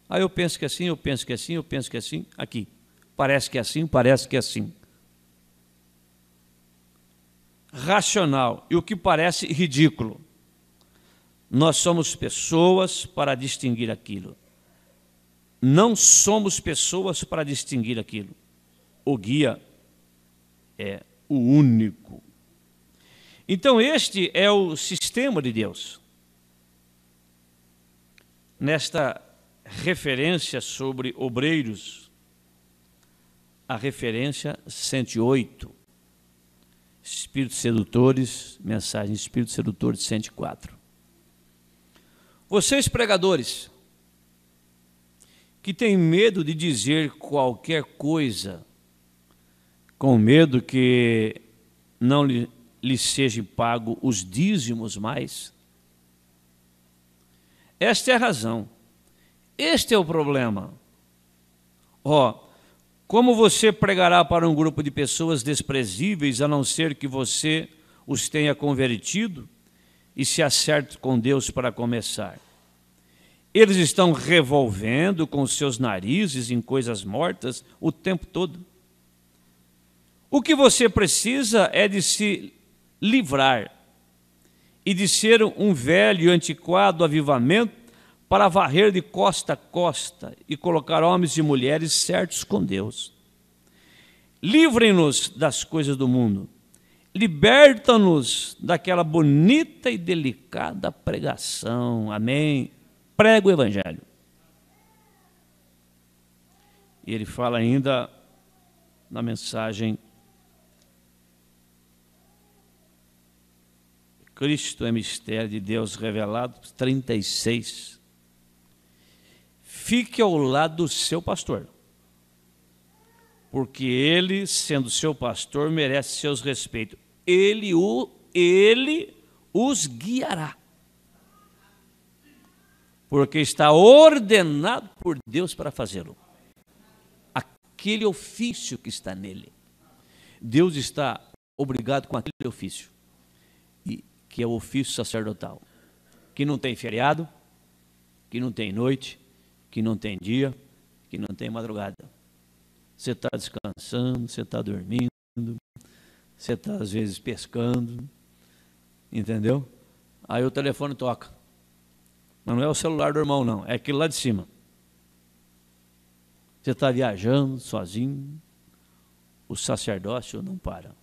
Eu penso que é assim, eu penso que é assim, eu penso que é assim. Aqui. Parece que é assim, parece que é assim. Racional e o que parece ridículo. Nós somos pessoas para distinguir aquilo. Não somos pessoas para distinguir aquilo. O guia é o único. Então este é o sistema de Deus. Nesta referência sobre obreiros, a referência 108, Espíritos Sedutores, mensagem Espírito Sedutor de 104. Vocês pregadores, que têm medo de dizer qualquer coisa, com medo que não lhe seja pago os dízimos mais, esta é a razão, este é o problema. Como você pregará para um grupo de pessoas desprezíveis, a não ser que você os tenha convertido e se acerte com Deus para começar? Eles estão revolvendo com seus narizes em coisas mortas o tempo todo. O que você precisa é de se livrar e de ser um velho e antiquado avivamento para varrer de costa a costa e colocar homens e mulheres certos com Deus. Livrem-nos das coisas do mundo. Liberta-nos daquela bonita e delicada pregação. Amém? Prega o Evangelho. E ele fala ainda na mensagem Cristo é mistério de Deus revelado, 36. Fique ao lado do seu pastor, porque ele, sendo seu pastor, merece seus respeitos. Ele os guiará, porque está ordenado por Deus para fazê-lo. Aquele ofício que está nele, Deus está obrigado com aquele ofício, que é o ofício sacerdotal, que não tem feriado, que não tem noite, que não tem dia, que não tem madrugada. Você está descansando, você está dormindo, você está às vezes pescando, entendeu? Aí o telefone toca, mas não é o celular do irmão não, é aquele lá de cima. Você está viajando sozinho, o sacerdócio não para.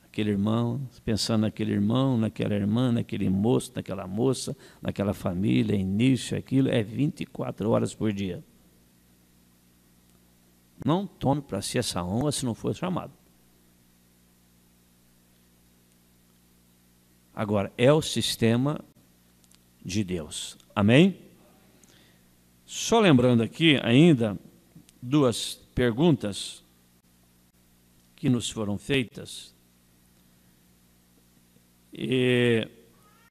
Aquele irmão, pensando naquele irmão, naquela irmã, naquele moço, naquela moça, naquela família, início, aquilo, é 24 horas por dia. Não tome para si essa honra se não for chamado. Agora, é o sistema de Deus. Amém? Só lembrando aqui ainda 2 perguntas que nos foram feitas. E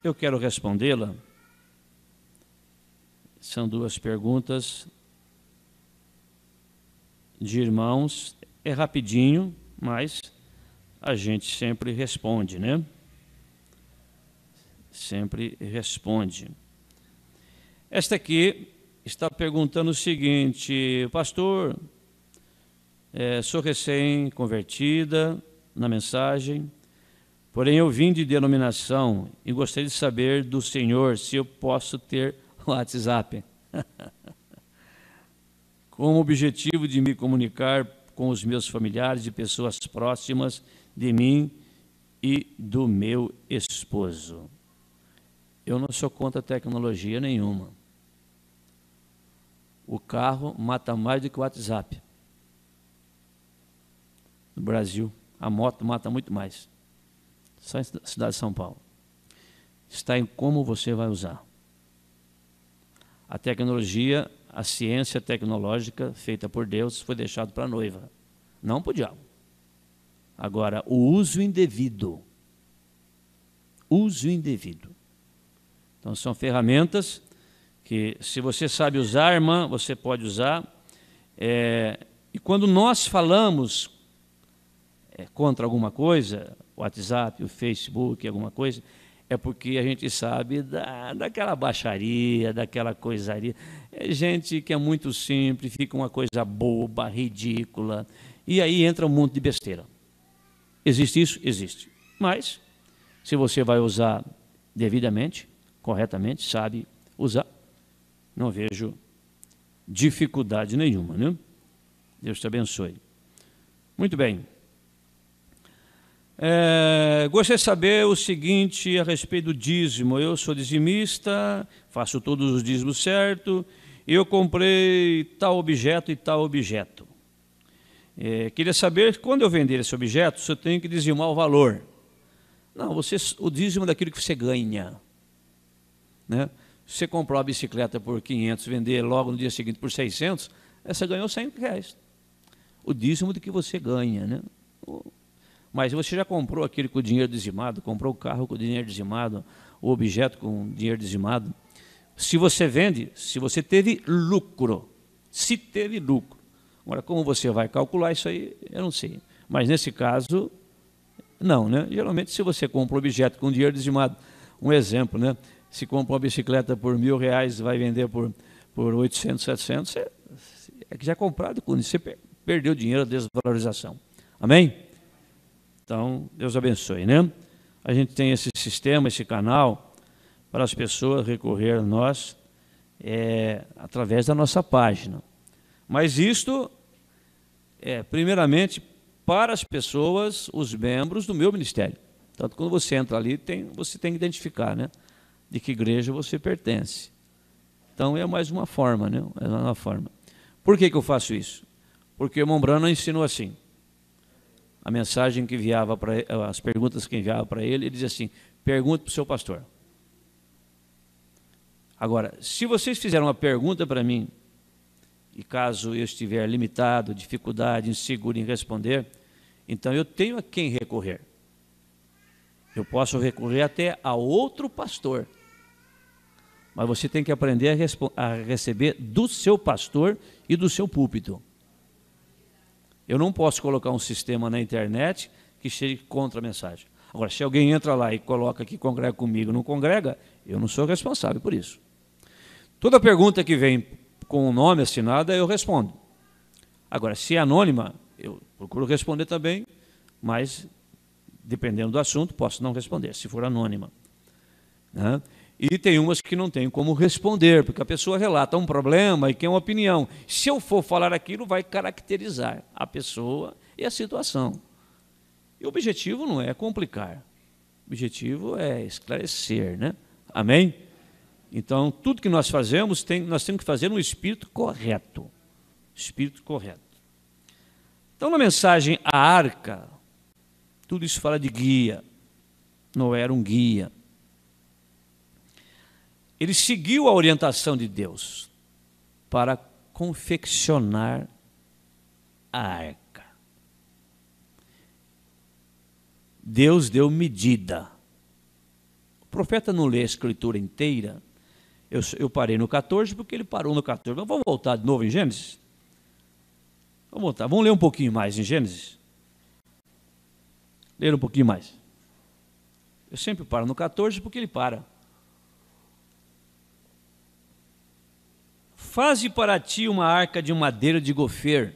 eu quero respondê-la. São 2 perguntas de irmãos. É rapidinho, mas a gente sempre responde, né? Sempre responde. Esta aqui está perguntando o seguinte: pastor, sou recém-convertida na mensagem, porém eu vim de denominação e gostaria de saber do senhor se eu posso ter WhatsApp, com o objetivo de me comunicar com os meus familiares e pessoas próximas de mim e do meu esposo. Eu não sou contra tecnologia nenhuma. O carro mata mais do que o WhatsApp. No Brasil, a moto mata muito mais. Só na cidade de São Paulo. Está em como você vai usar. A tecnologia, a ciência tecnológica feita por Deus foi deixada para a noiva, não para o diabo. Agora, o uso indevido. Uso indevido. Então, são ferramentas que, se você sabe usar, irmã, você pode usar. E quando nós falamos contra alguma coisa, o WhatsApp, o Facebook, alguma coisa, é porque a gente sabe daquela baixaria, daquela coisaria. É gente que é muito simples, fica uma coisa boba, ridícula, e aí entra um monte de besteira. Existe isso? Existe. Mas, se você vai usar devidamente, corretamente, sabe usar, não vejo dificuldade nenhuma, né? Deus te abençoe. Muito bem. Gostaria de saber o seguinte a respeito do dízimo. Eu sou dizimista, faço todos os dízimos certo, eu comprei tal objeto e tal objeto. Queria saber, quando eu vender esse objeto, se eu tenho que dizimar o valor. Não, o dízimo é daquilo que você ganha. Né? Se você comprar uma bicicleta por 500, vender logo no dia seguinte por 600, você ganhou R$100. O dízimo do que você ganha, né? Mas você já comprou aquele com o dinheiro dizimado, comprou o carro com o dinheiro dizimado, o objeto com o dinheiro dizimado. Se você vende, se você teve lucro, se teve lucro. Agora, como você vai calcular isso aí, eu não sei. Mas nesse caso, não, né? Geralmente, se você compra um objeto com dinheiro dizimado, um exemplo, né? Se compra uma bicicleta por R$1.000, vai vender por 800, 700, é que já é comprado, quando você perdeu dinheiro, a desvalorização. Amém? Então, Deus abençoe, né? A gente tem esse sistema, esse canal, para as pessoas recorrer a nós através da nossa página. Mas isto primeiramente, para as pessoas, os membros do meu ministério. Tanto quando você entra ali, você tem que identificar, né? De que igreja você pertence. Então, é mais uma forma, né? É uma forma. Por que eu faço isso? Porque o irmão Branham ensinou assim. a mensagem que enviava para as perguntas que enviava para ele dizia assim: pergunte para o seu pastor. Agora, se vocês fizeram uma pergunta para mim, e caso eu estiver limitado, dificuldade, inseguro em responder, então eu tenho a quem recorrer. Eu posso recorrer até a outro pastor. Mas você tem que aprender a receber do seu pastor e do seu púlpito. Eu não posso colocar um sistema na internet que chegue contra a mensagem. Agora, se alguém entra lá e coloca que congrega comigo, não congrega, eu não sou responsável por isso. Toda pergunta que vem com o nome assinado, eu respondo. Agora, se é anônima, eu procuro responder também, mas, dependendo do assunto, posso não responder, se for anônima. Né? E tem umas que não tem como responder, porque a pessoa relata um problema e quer uma opinião. Se eu for falar aquilo, vai caracterizar a pessoa e a situação. E o objetivo não é complicar. O objetivo é esclarecer, né? Amém? Então, tudo que nós fazemos, nós temos que fazer no espírito correto. Espírito correto. Então, na mensagem A Arca, tudo isso fala de guia. Noé era um guia. Ele seguiu a orientação de Deus para confeccionar a arca. Deus deu medida. O profeta não lê a escritura inteira. Eu parei no 14 porque ele parou no 14. Mas vamos voltar de novo em Gênesis? Vamos voltar. Vamos ler um pouquinho mais em Gênesis? Ler um pouquinho mais. Eu sempre paro no 14 porque ele para. Faze para ti uma arca de madeira de gofer.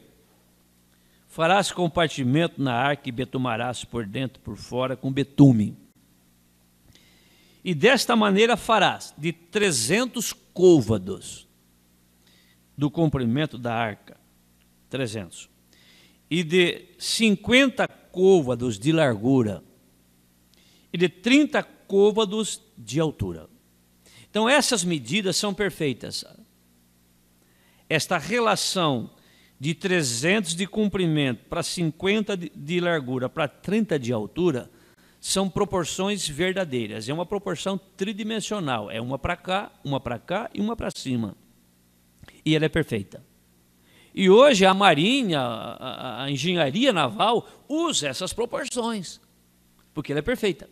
Farás compartimento na arca e betumarás por dentro e por fora com betume. E desta maneira farás de 300 côvados do comprimento da arca, 300, e de 50 côvados de largura, e de 30 côvados de altura. Então essas medidas são perfeitas. Esta relação de 300 de comprimento para 50 de largura para 30 de altura são proporções verdadeiras. É uma proporção tridimensional. É uma para cá e uma para cima. E ela é perfeita. E hoje a Marinha, a engenharia naval, usa essas proporções, porque ela é perfeita.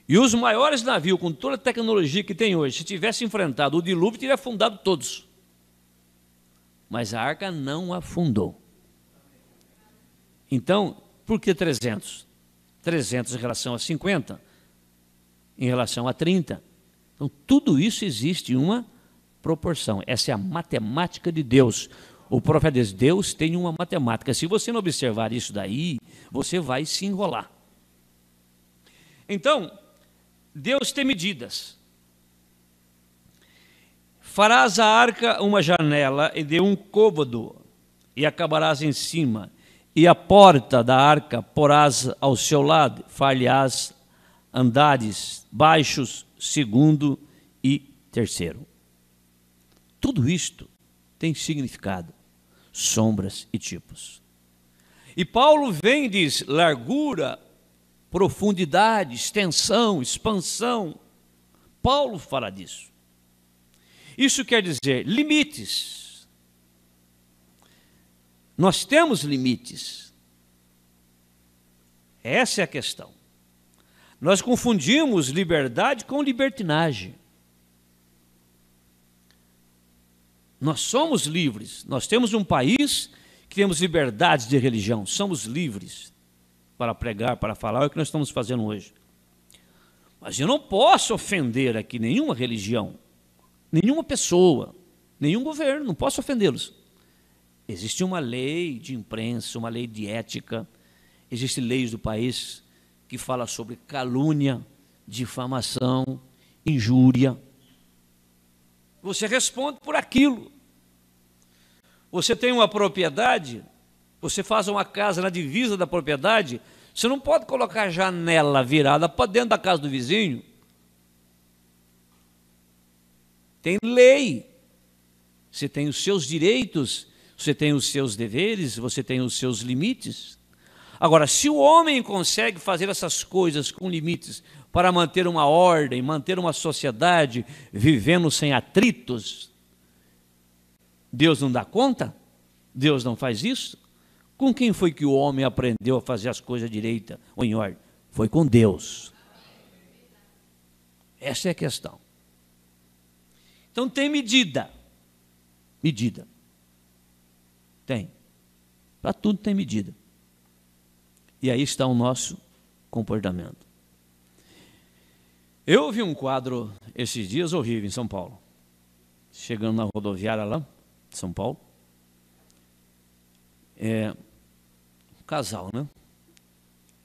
E os maiores navios, com toda a tecnologia que tem hoje, se tivesse enfrentado o dilúvio, teria afundado todos. Mas a arca não afundou. Então, por que 300? 300 em relação a 50, em relação a 30. Então, tudo isso existe uma proporção. Essa é a matemática de Deus. O profeta diz, Deus tem uma matemática. Se você não observar isso daí, você vai se enrolar. Então, Deus tem medidas. Farás a arca uma janela e de um côvado, e acabarás em cima, e a porta da arca porás ao seu lado, far-lhe-ás andares baixos, segundo e terceiro. Tudo isto tem significado, sombras e tipos. E Paulo vem e diz, largura, profundidade, extensão, expansão. Paulo fala disso. Isso quer dizer limites. Nós temos limites. Essa é a questão. Nós confundimos liberdade com libertinagem. Nós somos livres. Nós temos um país que temos liberdades de religião. Somos livres para pregar, para falar, é o que nós estamos fazendo hoje. Mas eu não posso ofender aqui nenhuma religião, nenhuma pessoa, nenhum governo, não posso ofendê-los. Existe uma lei de imprensa, uma lei de ética, existem leis do país que falam sobre calúnia, difamação, injúria. Você responde por aquilo. Você tem uma propriedade, você faz uma casa na divisa da propriedade, você não pode colocar a janela virada para dentro da casa do vizinho. Tem lei. Você tem os seus direitos, você tem os seus deveres, você tem os seus limites. Agora, se o homem consegue fazer essas coisas com limites para manter uma ordem, manter uma sociedade vivendo sem atritos, Deus não dá conta? Deus não faz isso? Com quem foi que o homem aprendeu a fazer as coisas direita ou em ordem? Foi com Deus. Essa é a questão. Então tem medida. Medida. Tem. Para tudo tem medida. E aí está o nosso comportamento. Eu vi um quadro esses dias horrível em São Paulo. Chegando na rodoviária lá, de São Paulo. Um casal, né?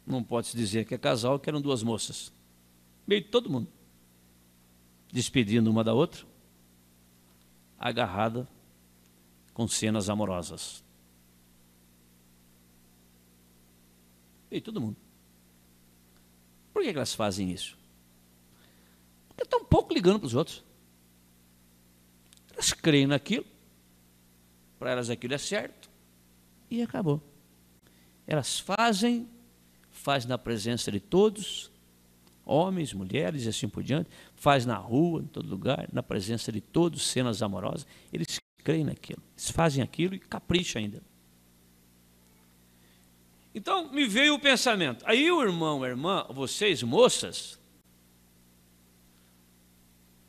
Não pode-se dizer que é casal, que eram duas moças. Meio de todo mundo. Despedindo uma da outra. Agarrada com cenas amorosas. E todo mundo. Por que elas fazem isso? Porque estão um pouco ligando para os outros. Elas creem naquilo. Para elas aquilo é certo. E acabou. Elas fazem na presença de todos, homens, mulheres e assim por diante, faz na rua, em todo lugar, na presença de todos, cenas amorosas. Eles creem naquilo. Eles fazem aquilo e capricham ainda. Então, me veio o pensamento. Aí o irmão, a irmã, vocês moças,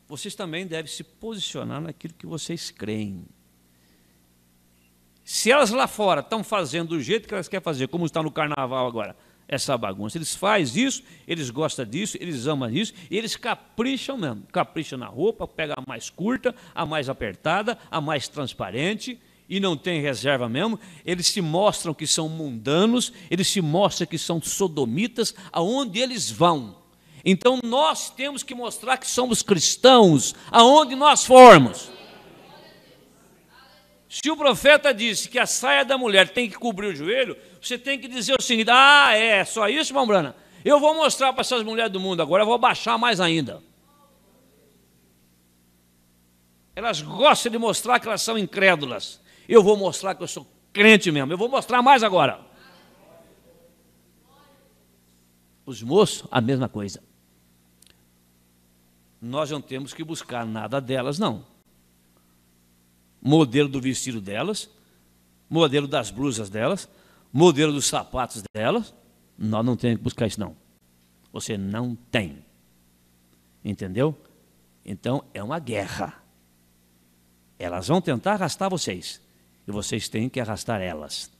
vocês também devem se posicionar naquilo que vocês creem. Se elas lá fora estão fazendo do jeito que elas querem fazer, como está no carnaval agora, essa bagunça, eles fazem isso, eles gostam disso, eles amam isso, e eles capricham mesmo. Capricham na roupa, pegam a mais curta, a mais apertada, a mais transparente, e não tem reserva mesmo. Eles se mostram que são mundanos, eles se mostram que são sodomitas, aonde eles vão. Então nós temos que mostrar que somos cristãos, aonde nós formos. Se o profeta disse que a saia da mulher tem que cobrir o joelho, você tem que dizer o seguinte: ah, é só isso, irmão Brana? Eu vou mostrar para essas mulheres do mundo agora, eu vou baixar mais ainda. Elas gostam de mostrar que elas são incrédulas. Eu vou mostrar que eu sou crente mesmo, eu vou mostrar mais agora. Os moços, a mesma coisa. Nós não temos que buscar nada delas, não. Modelo do vestido delas, modelo das blusas delas, modelo dos sapatos delas, nós não temos que buscar isso, não. Você não tem. Entendeu? Então, é uma guerra. Elas vão tentar arrastar vocês, e vocês têm que arrastar elas.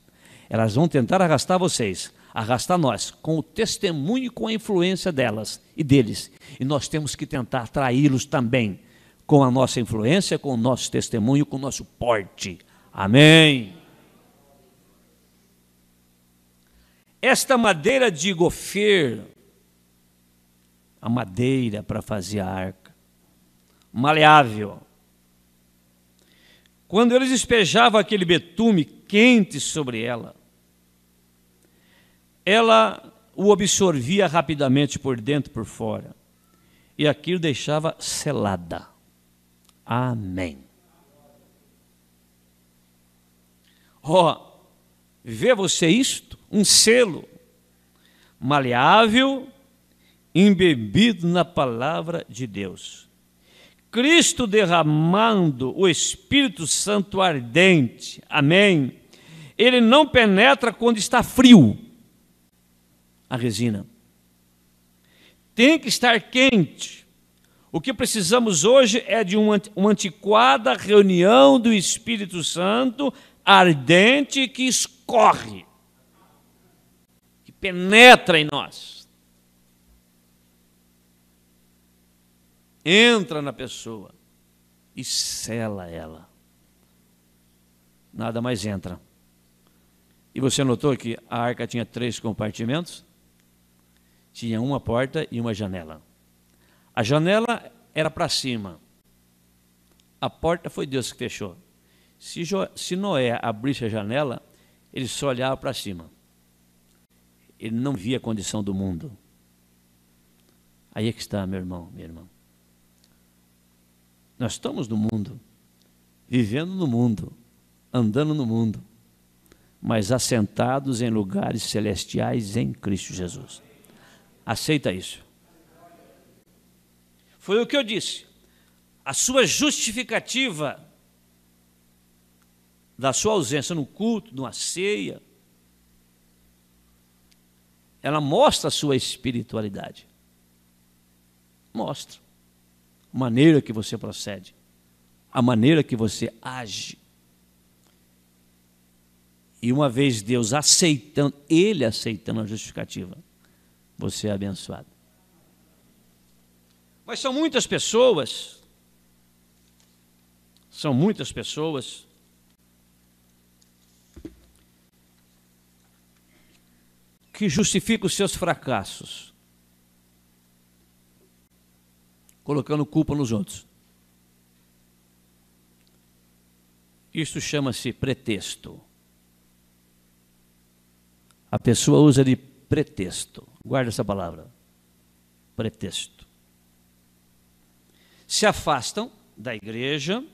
Elas vão tentar arrastar vocês, arrastar nós, com o testemunho e com a influência delas e deles. E nós temos que tentar atraí-los também, com a nossa influência, com o nosso testemunho, com o nosso porte. Amém. Esta madeira de gofer, a madeira para fazer a arca, maleável. Quando eles despejavam aquele betume quente sobre ela, ela o absorvia rapidamente por dentro e por fora, e aquilo deixava selada. Amém. Vê você isto? Um selo maleável, embebido na palavra de Deus. Cristo derramando o Espírito Santo ardente. Amém. Ele não penetra quando está frio, a resina. Tem que estar quente. O que precisamos hoje é de uma antiquada reunião do Espírito Santo ardente que escorre, que penetra em nós, entra na pessoa e sela ela. Nada mais entra. E você notou que a arca tinha 3 compartimentos? Tinha uma porta e uma janela. A janela era para cima. A porta foi Deus que fechou. Se Noé abrisse a janela, ele só olhava para cima. Ele não via a condição do mundo. Aí é que está, meu irmão, minha irmã. Nós estamos no mundo, vivendo no mundo, andando no mundo. mas assentados em lugares celestiais em Cristo Jesus. Aceita isso. Foi o que eu disse. A sua justificativa da sua ausência no culto, numa ceia, ela mostra a sua espiritualidade. Mostra a maneira que você procede, a maneira que você age. E uma vez Deus aceitando, Ele aceitando a justificativa, você é abençoado. Mas são muitas pessoas que justificam os seus fracassos, colocando culpa nos outros. Isso chama-se pretexto. A pessoa usa de pretexto. Guarda essa palavra. Pretexto. Se afastam da igreja,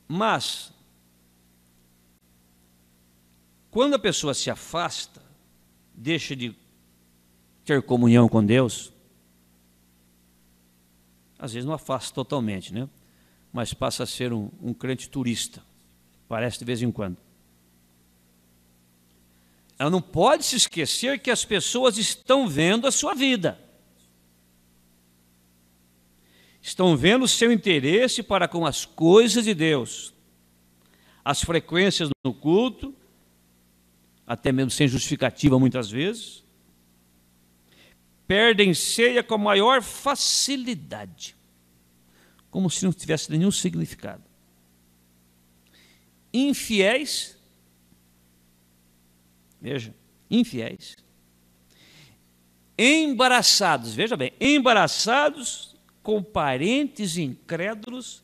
mas quando a pessoa se afasta, deixa de ter comunhão com Deus, às vezes não afasta totalmente, né? Mas passa a ser um crente turista, parece de vez em quando. Ela não pode se esquecer que as pessoas estão vendo a sua vida. Estão vendo o seu interesse para com as coisas de Deus, as frequências no culto, até mesmo sem justificativa muitas vezes, perdem ceia com a maior facilidade, como se não tivesse nenhum significado. Infiéis, veja, infiéis, embaraçados, veja bem, embaraçados com parentes incrédulos,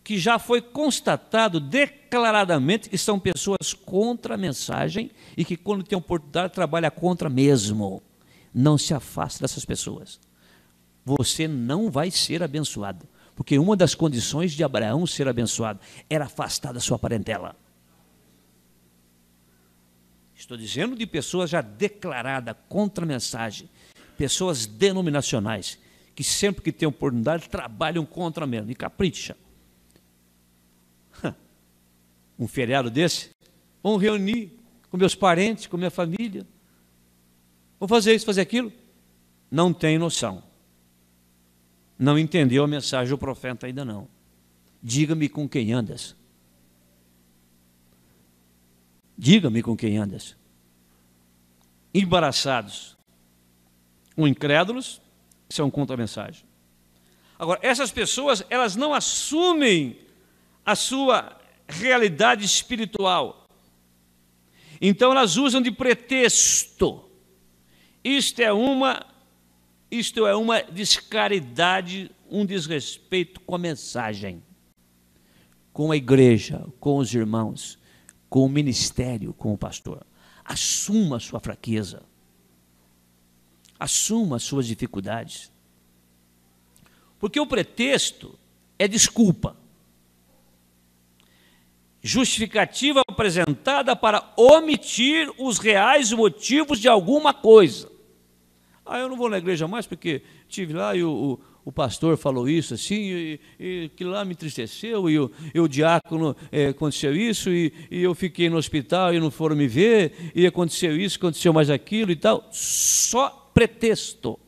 que já foi constatado declaradamente que são pessoas contra a mensagem e que quando tem oportunidade trabalha contra mesmo. Não se afaste dessas pessoas. Você não vai ser abençoado, porque uma das condições de Abraão ser abençoado era afastar da sua parentela. Estou dizendo de pessoas já declaradas contra a mensagem, pessoas denominacionais, que sempre que tem oportunidade trabalham contra mesmo, e capricha. Um feriado desse, vamos reunir com meus parentes, com minha família, vou fazer isso, fazer aquilo. Não tem noção, não entendeu a mensagem do profeta ainda não. Diga-me com quem andas. Diga-me com quem andas. Embaraçados, incrédulos, são contra a mensagem. Agora, essas pessoas, elas não assumem a sua realidade espiritual. Então elas usam de pretexto. Isto é uma descaridade, um desrespeito com a mensagem, com a igreja, com os irmãos, com o ministério, com o pastor. Assuma a sua fraqueza. Assuma as suas dificuldades. Porque o pretexto é desculpa. Justificativa apresentada para omitir os reais motivos de alguma coisa. Eu não vou na igreja mais porque estive lá e o pastor falou isso assim, e que lá me entristeceu, e o diácono aconteceu isso, e eu fiquei no hospital e não foram me ver, e aconteceu isso, aconteceu mais aquilo e tal. Só pretexto.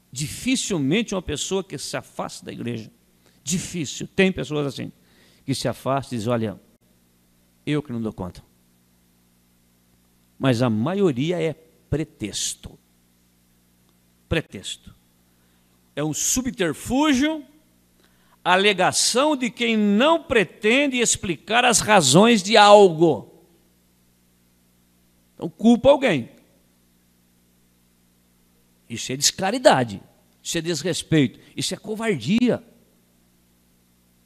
Dificilmente uma pessoa que se afasta da igreja, difícil, tem pessoas assim, que se afastam e dizem, olha, eu que não dou conta. Mas a maioria é pretexto. Pretexto. É um subterfúgio, alegação de quem não pretende explicar as razões de algo. Então culpa alguém. Isso é descaridade, isso é desrespeito, isso é covardia.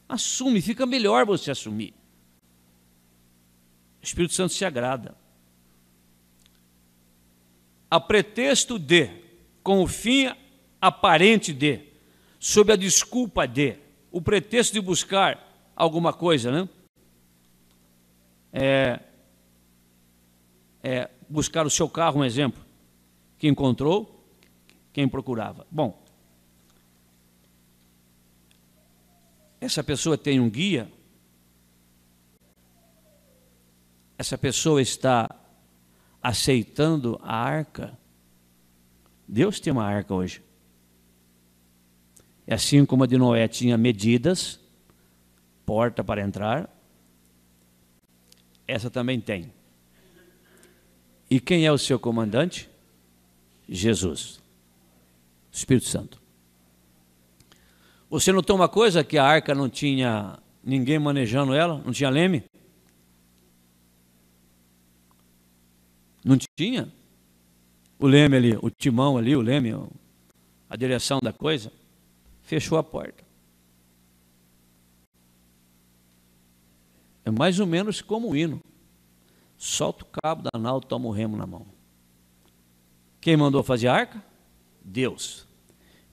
Assume, fica melhor você assumir. O Espírito Santo se agrada. A pretexto de, com o fim aparente de, sob a desculpa de, o pretexto de buscar alguma coisa, né? Buscar o seu carro, um exemplo, que encontrou, quem procurava. Bom, essa pessoa tem um guia, essa pessoa está aceitando a arca. Deus tem uma arca hoje. É assim como a de Noé tinha medidas, porta para entrar, essa também tem. E quem é o seu comandante? Jesus, Espírito Santo. Você notou uma coisa, que a arca não tinha ninguém manejando ela, não tinha leme? Não tinha? O leme ali, o timão ali, o leme, a direção da coisa, fechou a porta. É mais ou menos como o hino. Solta o cabo da nau, toma o remo na mão. Quem mandou fazer a arca? Deus.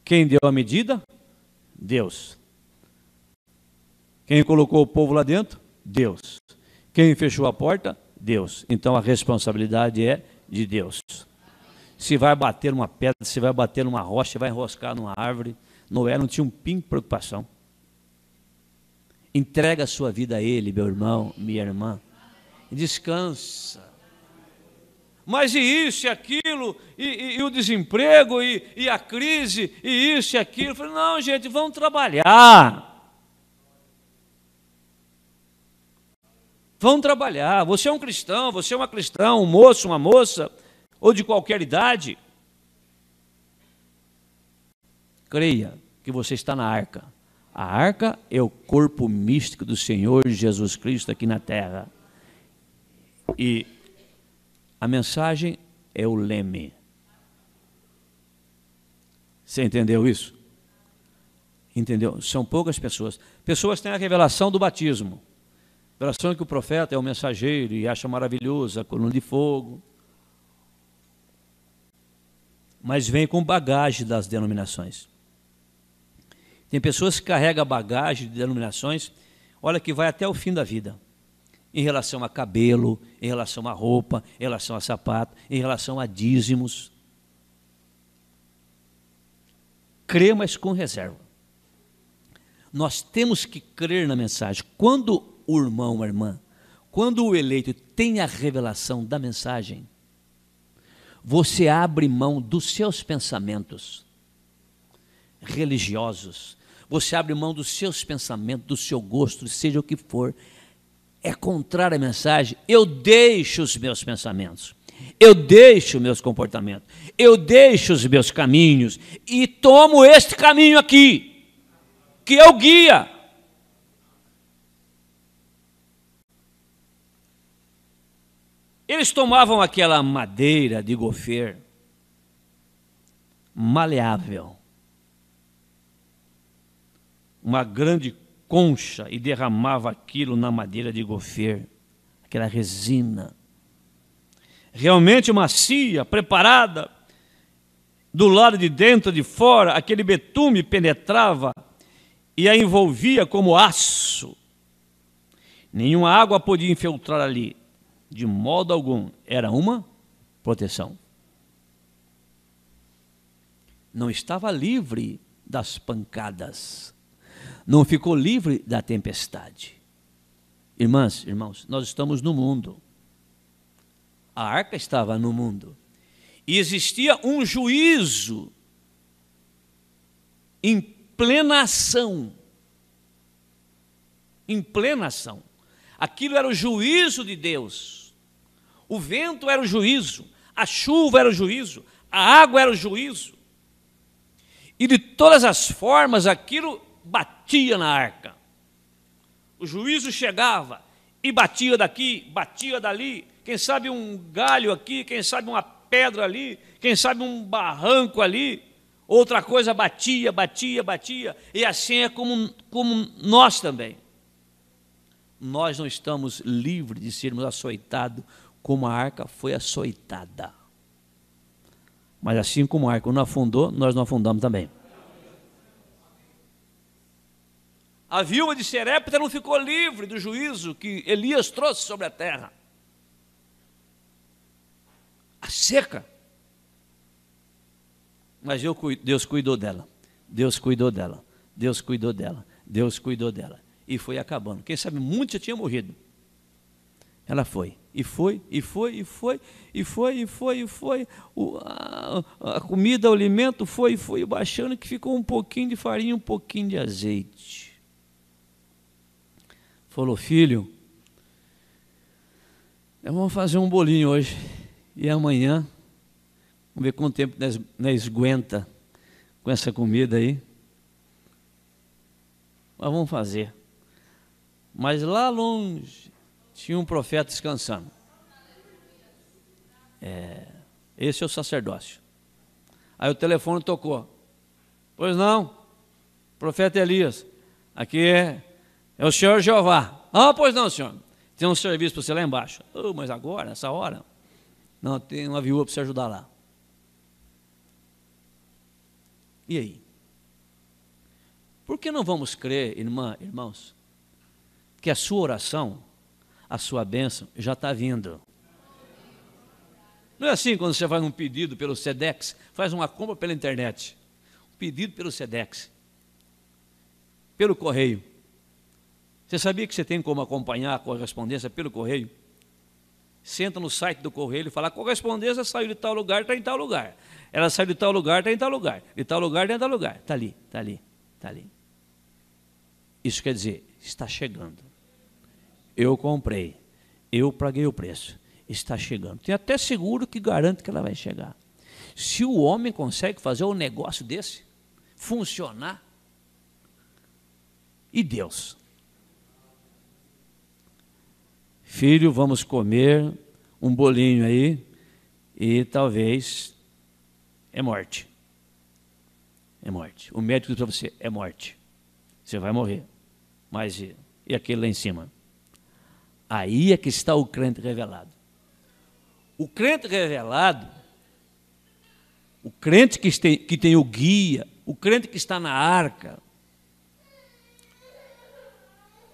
Quem deu a medida? Deus. Quem colocou o povo lá dentro? Deus. Quem fechou a porta? Deus. Então a responsabilidade é de Deus. Se vai bater numa pedra, se vai bater numa rocha, se vai enroscar numa árvore, Noé não tinha um pingo de preocupação. Entrega a sua vida a Ele, meu irmão, minha irmã. Descansa. Mas e isso e aquilo, e o desemprego, e a crise, e isso e aquilo. Eu falei, não, gente, vamos trabalhar. Vamos trabalhar. Você é um cristão, você é uma cristã, um moço, uma moça, ou de qualquer idade. Creia que você está na arca. A arca é o corpo místico do Senhor Jesus Cristo aqui na terra. E a mensagem é o leme. Você entendeu isso? Entendeu? São poucas pessoas. Pessoas têm a revelação do batismo. A revelação que o profeta é o mensageiro e acha maravilhosa a coluna de fogo. Mas vem com bagagem das denominações. Tem pessoas que carregam a bagagem de denominações, olha, que vai até o fim da vida. Em relação a cabelo, em relação a roupa, em relação a sapato, em relação a dízimos. Crê, mas com reserva. Nós temos que crer na mensagem. Quando o irmão, a irmã, quando o eleito tem a revelação da mensagem, você abre mão dos seus pensamentos religiosos, você abre mão dos seus pensamentos, do seu gosto, seja o que for, é contrário à mensagem. Eu deixo os meus pensamentos, eu deixo os meus comportamentos, eu deixo os meus caminhos e tomo este caminho aqui, que é o guia. Eles tomavam aquela madeira de gofer, maleável, uma grande concha, e derramava aquilo na madeira de gofer, aquela resina, realmente macia, preparada, do lado de dentro, de fora, aquele betume penetrava e a envolvia como aço. Nenhuma água podia infiltrar ali, de modo algum, era uma proteção. Não estava livre das pancadas, não ficou livre da tempestade. Irmãs, irmãos, nós estamos no mundo. A arca estava no mundo. E existia um juízo em plena ação. Em plena ação. Aquilo era o juízo de Deus. O vento era o juízo, a chuva era o juízo, a água era o juízo. E de todas as formas aquilo batia na arca. O juízo chegava e batia daqui, batia dali, quem sabe um galho aqui, quem sabe uma pedra ali, quem sabe um barranco ali, outra coisa batia, batia, batia, e assim é como nós também. Nós não estamos livres de sermos açoitados como a arca foi açoitada. Mas assim como a arca não afundou, nós não afundamos também. A viúva de Serepta não ficou livre do juízo que Elias trouxe sobre a terra. A seca. Mas Deus cuidou dela. Deus cuidou dela. Deus cuidou dela. Deus cuidou dela. E foi acabando. Quem sabe muito já tinha morrido. Ela foi. E foi, e foi, e foi, e foi, e foi, e foi. A comida, o alimento foi baixando, que ficou um pouquinho de farinha, um pouquinho de azeite. Falou, filho, vamos fazer um bolinho hoje. E amanhã, vamos ver quanto tempo nós aguenta com essa comida aí. Mas vamos fazer. Mas lá longe tinha um profeta descansando. Esse é o sacerdócio. Aí o telefone tocou. Pois não, profeta Elias, aqui é o senhor Jeová. Ah, pois não, senhor. Tem um serviço para você lá embaixo. Oh, mas agora, nessa hora? Não, tem uma viúva para você ajudar lá. E aí? Por que não vamos crer, irmãos, que a sua oração, a sua bênção já está vindo? Não é assim quando você faz um pedido pelo Sedex, faz uma compra pela internet, um pedido pelo Sedex, pelo correio. Você sabia que você tem como acompanhar a correspondência pelo correio? Senta no site do correio e fala, a correspondência saiu de tal lugar, está em tal lugar. Ela saiu de tal lugar, está em tal lugar. De tal lugar, está em tal lugar. Está ali, está ali, está ali. Isso quer dizer, está chegando. Eu comprei, eu paguei o preço. Está chegando. Tem até seguro que garante que ela vai chegar. Se o homem consegue fazer um negócio desse funcionar, e Deus? Filho, vamos comer um bolinho aí e talvez é morte. É morte. O médico diz para você, é morte. Você vai morrer. Mas e aquele lá em cima? Aí é que está o crente revelado. O crente revelado, o crente que tem o guia, o crente que está na arca,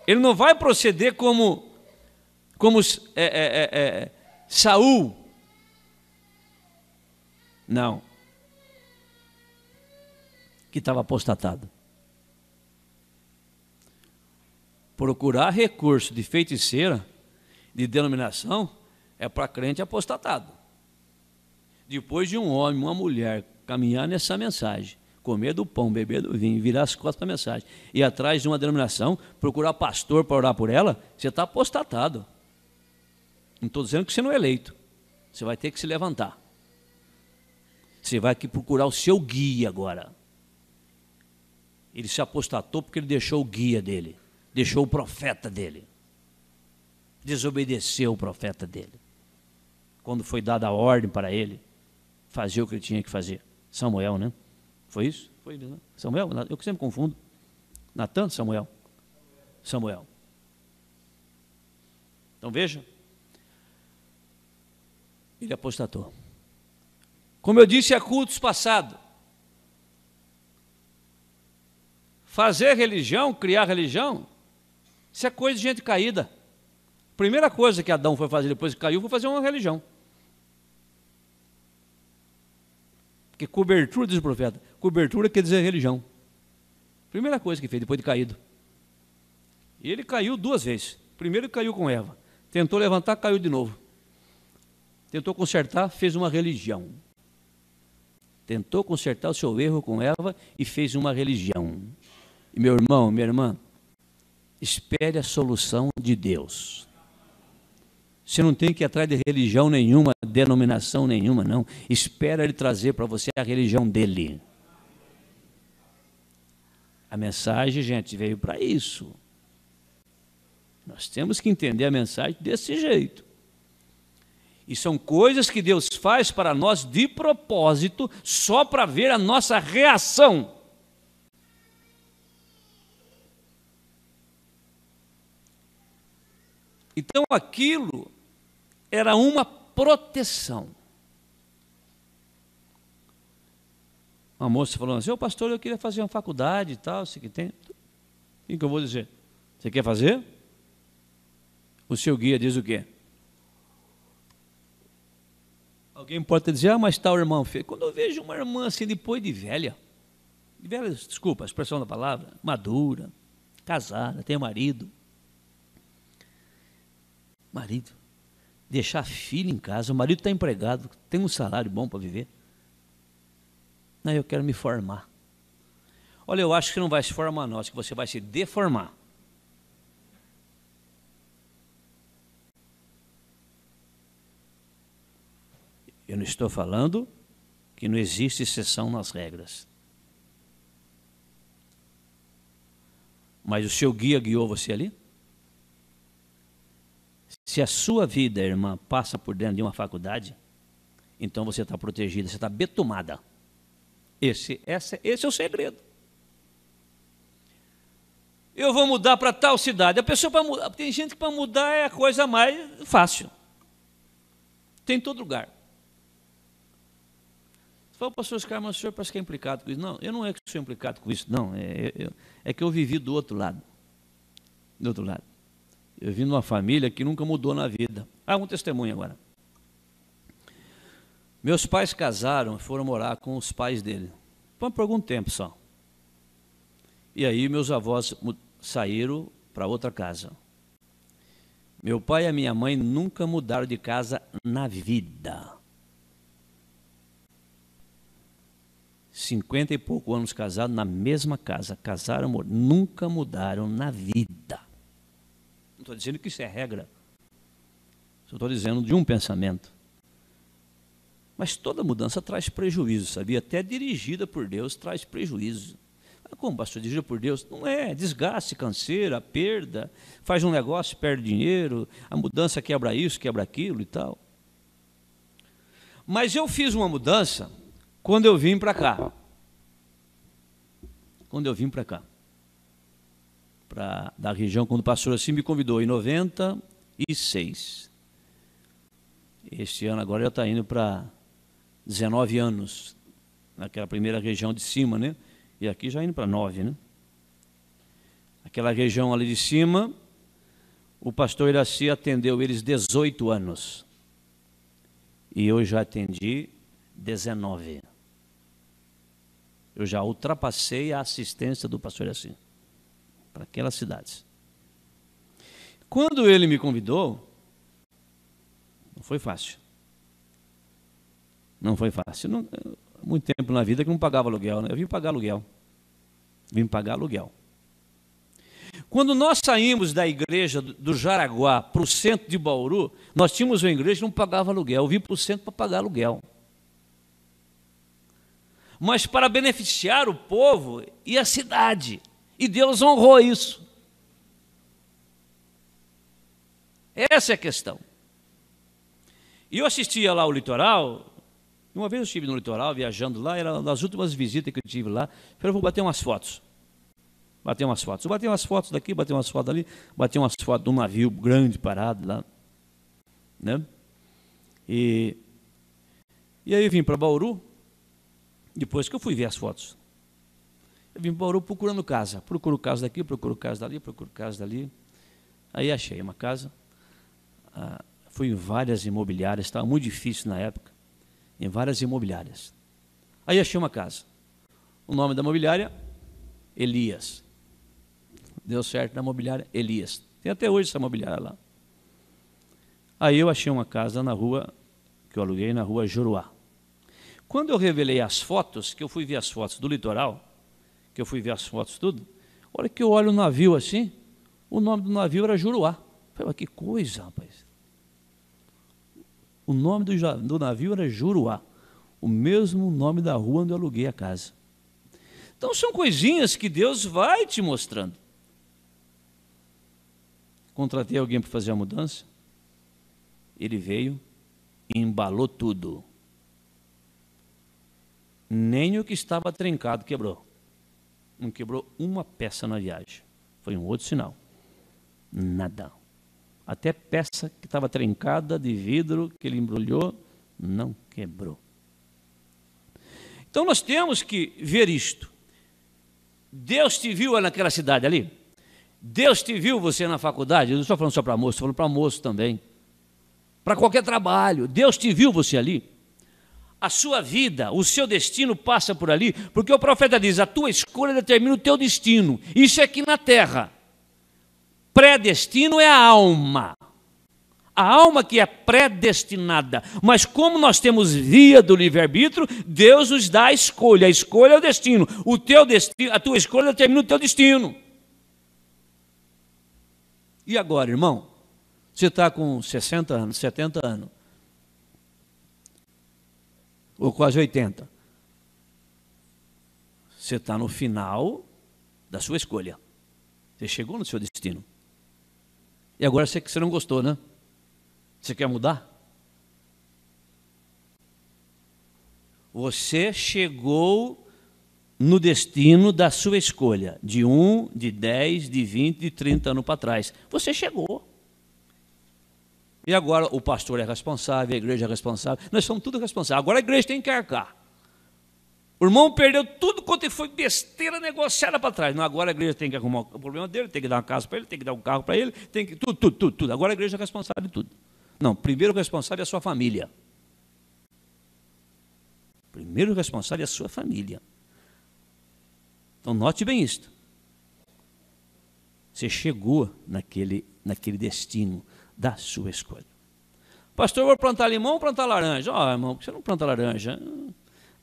ele não vai proceder como Saul. Não. Que estava apostatado. Procurar recurso de feiticeira, de denominação, é para crente apostatado. Depois de um homem, uma mulher caminhar nessa mensagem, comer do pão, beber do vinho, virar as costas para a mensagem, e atrás de uma denominação, procurar pastor para orar por ela, você está apostatado. Não estou dizendo que você não é eleito. Você vai ter que se levantar. Você vai que procurar o seu guia agora. Ele se apostatou porque ele deixou o guia dele, deixou o profeta dele, desobedeceu o profeta dele. Quando foi dada a ordem para ele fazer o que ele tinha que fazer. Samuel, né? Foi isso? Foi ele, né? Samuel? Eu sempre confundo. Natan, Samuel? Samuel. Então veja. Ele apostatou. Como eu disse, há cultos passados. Fazer religião, criar religião, isso é coisa de gente caída. A primeira coisa que Adão foi fazer depois que caiu foi fazer uma religião. Porque cobertura, diz o profeta, cobertura quer dizer religião. Primeira coisa que fez depois de caído. E ele caiu 2 vezes. Primeiro caiu com Eva. Tentou levantar, caiu de novo. Tentou consertar, fez uma religião. Tentou consertar o seu erro com Eva e fez uma religião. E meu irmão, minha irmã, espere a solução de Deus. Você não tem que ir atrás de religião nenhuma, denominação nenhuma, não. Espera Ele trazer para você a religião dele. A mensagem, gente, veio para isso. Nós temos que entender a mensagem desse jeito. E são coisas que Deus faz para nós de propósito, só para ver a nossa reação. Então aquilo era uma proteção. Uma moça falou assim, pastor, eu queria fazer uma faculdade e tal, sei que tem. O que eu vou dizer? Você quer fazer? O seu guia diz o quê? Alguém pode dizer, mas tal irmão fez. Quando eu vejo uma irmã assim, depois de velha, desculpa a expressão da palavra, madura, casada, tem marido, deixar filho em casa, o marido está empregado, tem um salário bom para viver. Não, eu quero me formar. Olha, eu acho que não vai se formar não, acho que você vai se deformar. Eu não estou falando que não existe exceção nas regras. Mas o seu guia guiou você ali? Se a sua vida, irmã, passa por dentro de uma faculdade, então você está protegida, você está betumada. Esse é o segredo. Eu vou mudar para tal cidade. A pessoa para mudar, tem gente que para mudar é a coisa mais fácil. Tem em todo lugar. Você fala, pastor Oscar, mas o senhor parece que é implicado com isso. Não, eu não é que sou implicado com isso, não. É que eu vivi do outro lado. Do outro lado. Eu vim de uma família que nunca mudou na vida. Um testemunho agora. Meus pais casaram e foram morar com os pais dele. Por algum tempo só. E aí meus avós saíram para outra casa. Meu pai e a minha mãe nunca mudaram de casa na vida. 50 e poucos anos casados na mesma casa. Casaram, nunca mudaram na vida. Não estou dizendo que isso é regra. Só estou dizendo de um pensamento. Mas toda mudança traz prejuízo, sabia? Até dirigida por Deus traz prejuízo. Como, pastor, dirigida por Deus? Não é, desgaste, canseira, perda, faz um negócio, perde dinheiro, a mudança quebra isso, quebra aquilo e tal. Mas eu fiz uma mudança quando eu vim para cá. Quando eu vim para cá. Da região, quando o pastor assim me convidou, em 96. Este ano agora já está indo para 19 anos, naquela primeira região de cima, né? E aqui já indo para 9, né? Aquela região ali de cima, o pastor Iraci atendeu eles 18 anos. E eu já atendi 19. Eu já ultrapassei a assistência do pastor Iraci para aquelas cidades. Quando ele me convidou, não foi fácil. Não foi fácil. Muito tempo na vida que não pagava aluguel, né? Eu vim pagar aluguel. Vim pagar aluguel. Quando nós saímos da igreja do Jaraguá para o centro de Bauru, nós tínhamos uma igreja que não pagava aluguel. Eu vim para o centro para pagar aluguel. Mas para beneficiar o povo e a cidade. E Deus honrou isso. Essa é a questão. E eu assistia lá ao litoral. Uma vez eu estive no litoral, viajando lá, era uma das últimas visitas que eu tive lá. Falei, eu vou bater umas fotos. Bater umas fotos. Eu bati umas fotos daqui, bati umas fotos ali, bati umas fotos de um navio grande parado lá. Né? E aí eu vim para Bauru, depois que eu fui ver as fotos. Eu vim para Bauru procurando casa. Procuro casa daqui, procuro casa dali, procuro casa dali. Aí achei uma casa. Fui em várias imobiliárias, estava muito difícil na época. Em várias imobiliárias. Aí achei uma casa. O nome da imobiliária, Elias. Deu certo na imobiliária, Elias. Tem até hoje essa imobiliária lá. Aí eu achei uma casa na rua, que eu aluguei na rua Juruá. Quando eu revelei as fotos, que eu fui ver as fotos do litoral, que eu fui ver as fotos tudo, olha que eu olho o navio assim, o nome do navio era Juruá. Falei, mas que coisa, rapaz. O nome do navio era Juruá, o mesmo nome da rua onde eu aluguei a casa. Então são coisinhas que Deus vai te mostrando. Contratei alguém para fazer a mudança, ele veio e embalou tudo. Nem o que estava trincado quebrou. Não quebrou uma peça na viagem. Foi um outro sinal. Nada. Até peça que estava trincada de vidro, que ele embrulhou, não quebrou. Então nós temos que ver isto. Deus te viu naquela cidade ali? Deus te viu você na faculdade, eu não estou falando só para moço, estou falando para moço também. Para qualquer trabalho, Deus te viu você ali. A sua vida, o seu destino passa por ali, porque o profeta diz, a tua escolha determina o teu destino. Isso é aqui na terra. Predestino é a alma. A alma que é predestinada. Mas como nós temos via do livre-arbítrio, Deus nos dá a escolha. A escolha é o destino. O teu destino, a tua escolha determina o teu destino. E agora, irmão? Você está com 60 anos, 70 anos. Ou quase 80. Você está no final da sua escolha. Você chegou no seu destino. E agora você não gostou, né? Você quer mudar? Você chegou no destino da sua escolha, de 1, de 10, de 20, de 30 anos para trás. Você chegou. E agora o pastor é responsável, a igreja é responsável, nós somos tudo responsáveis. Agora a igreja tem que arcar. O irmão perdeu tudo quanto foi besteira negociada para trás. Não, agora a igreja tem que arrumar o problema dele, tem que dar uma casa para ele, tem que dar um carro para ele, tem que tudo. Agora a igreja é responsável de tudo. Não, primeiro o responsável é a sua família. Primeiro o responsável é a sua família. Então note bem isto. Você chegou naquele destino da sua escolha. Pastor, eu vou plantar limão ou plantar laranja? Irmão, por que você não planta laranja?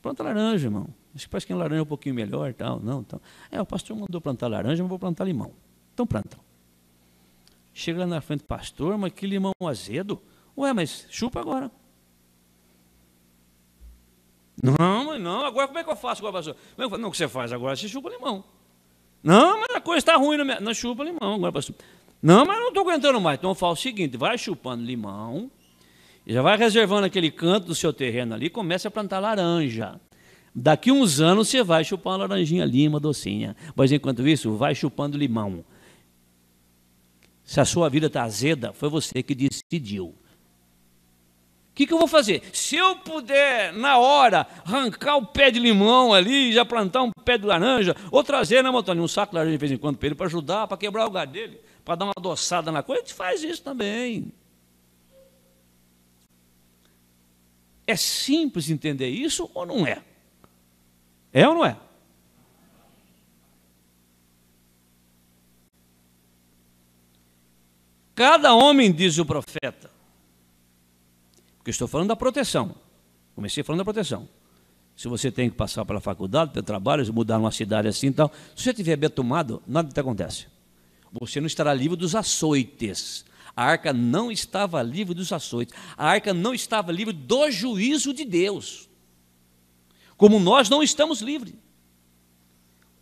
Planta laranja, irmão. Acho que parece que a laranja é um pouquinho melhor, tal. Não, então. O pastor mandou plantar laranja, mas vou plantar limão. Então planta. Chega lá na frente, pastor, mas que limão azedo. Mas chupa agora. Não, agora como é que eu faço agora, pastor? Não, o que você faz agora? Você chupa limão. Não, mas a coisa está ruim. Não, chupa limão agora, pastor. Não, mas não estou aguentando mais. Então eu falo o seguinte, vai chupando limão, e já vai reservando aquele canto do seu terreno ali, começa a plantar laranja. Daqui uns anos você vai chupar uma laranjinha ali, uma docinha. Mas enquanto isso, vai chupando limão. Se a sua vida está azeda, foi você que decidiu. O que eu vou fazer? Se eu puder, na hora, arrancar o pé de limão ali, já plantar um pé de laranja, ou trazer, né, Montônio, um saco de laranja de vez em quando para ele, para ajudar, para quebrar o galho dele, para dar uma adoçada na coisa, a gente faz isso também. É simples entender isso ou não é? É ou não é? Cada homem, diz o profeta, porque eu estou falando da proteção, comecei falando da proteção. Se você tem que passar pela faculdade, pelo trabalho, mudar numa cidade assim e tal, se você estiver betumado, nada te acontece. Você não estará livre dos açoites. A arca não estava livre dos açoites. A arca não estava livre do juízo de Deus. Como nós não estamos livres.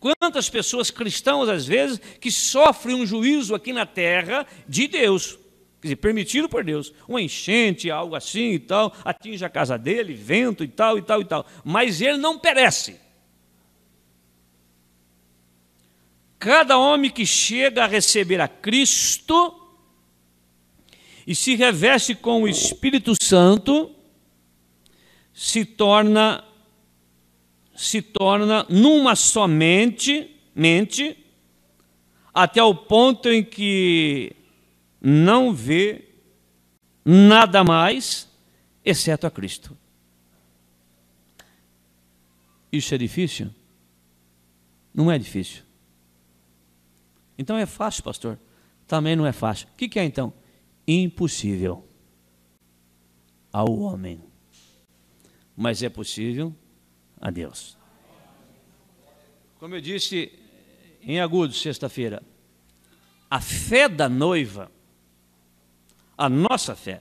Quantas pessoas cristãs, às vezes, que sofrem um juízo aqui na terra de Deus. Quer dizer, permitido por Deus. Uma enchente, algo assim e tal, atinge a casa dele, vento e tal, e tal, e tal. Mas ele não perece. Cada homem que chega a receber a Cristo e se reveste com o Espírito Santo, se torna numa só mente, até o ponto em que não vê nada mais, exceto a Cristo. Isso é difícil? Não é difícil. Então é fácil, pastor? Também não é fácil. O que é então? Impossível ao homem. Mas é possível a Deus. Como eu disse em Agudos, sexta-feira, a fé da noiva, a nossa fé,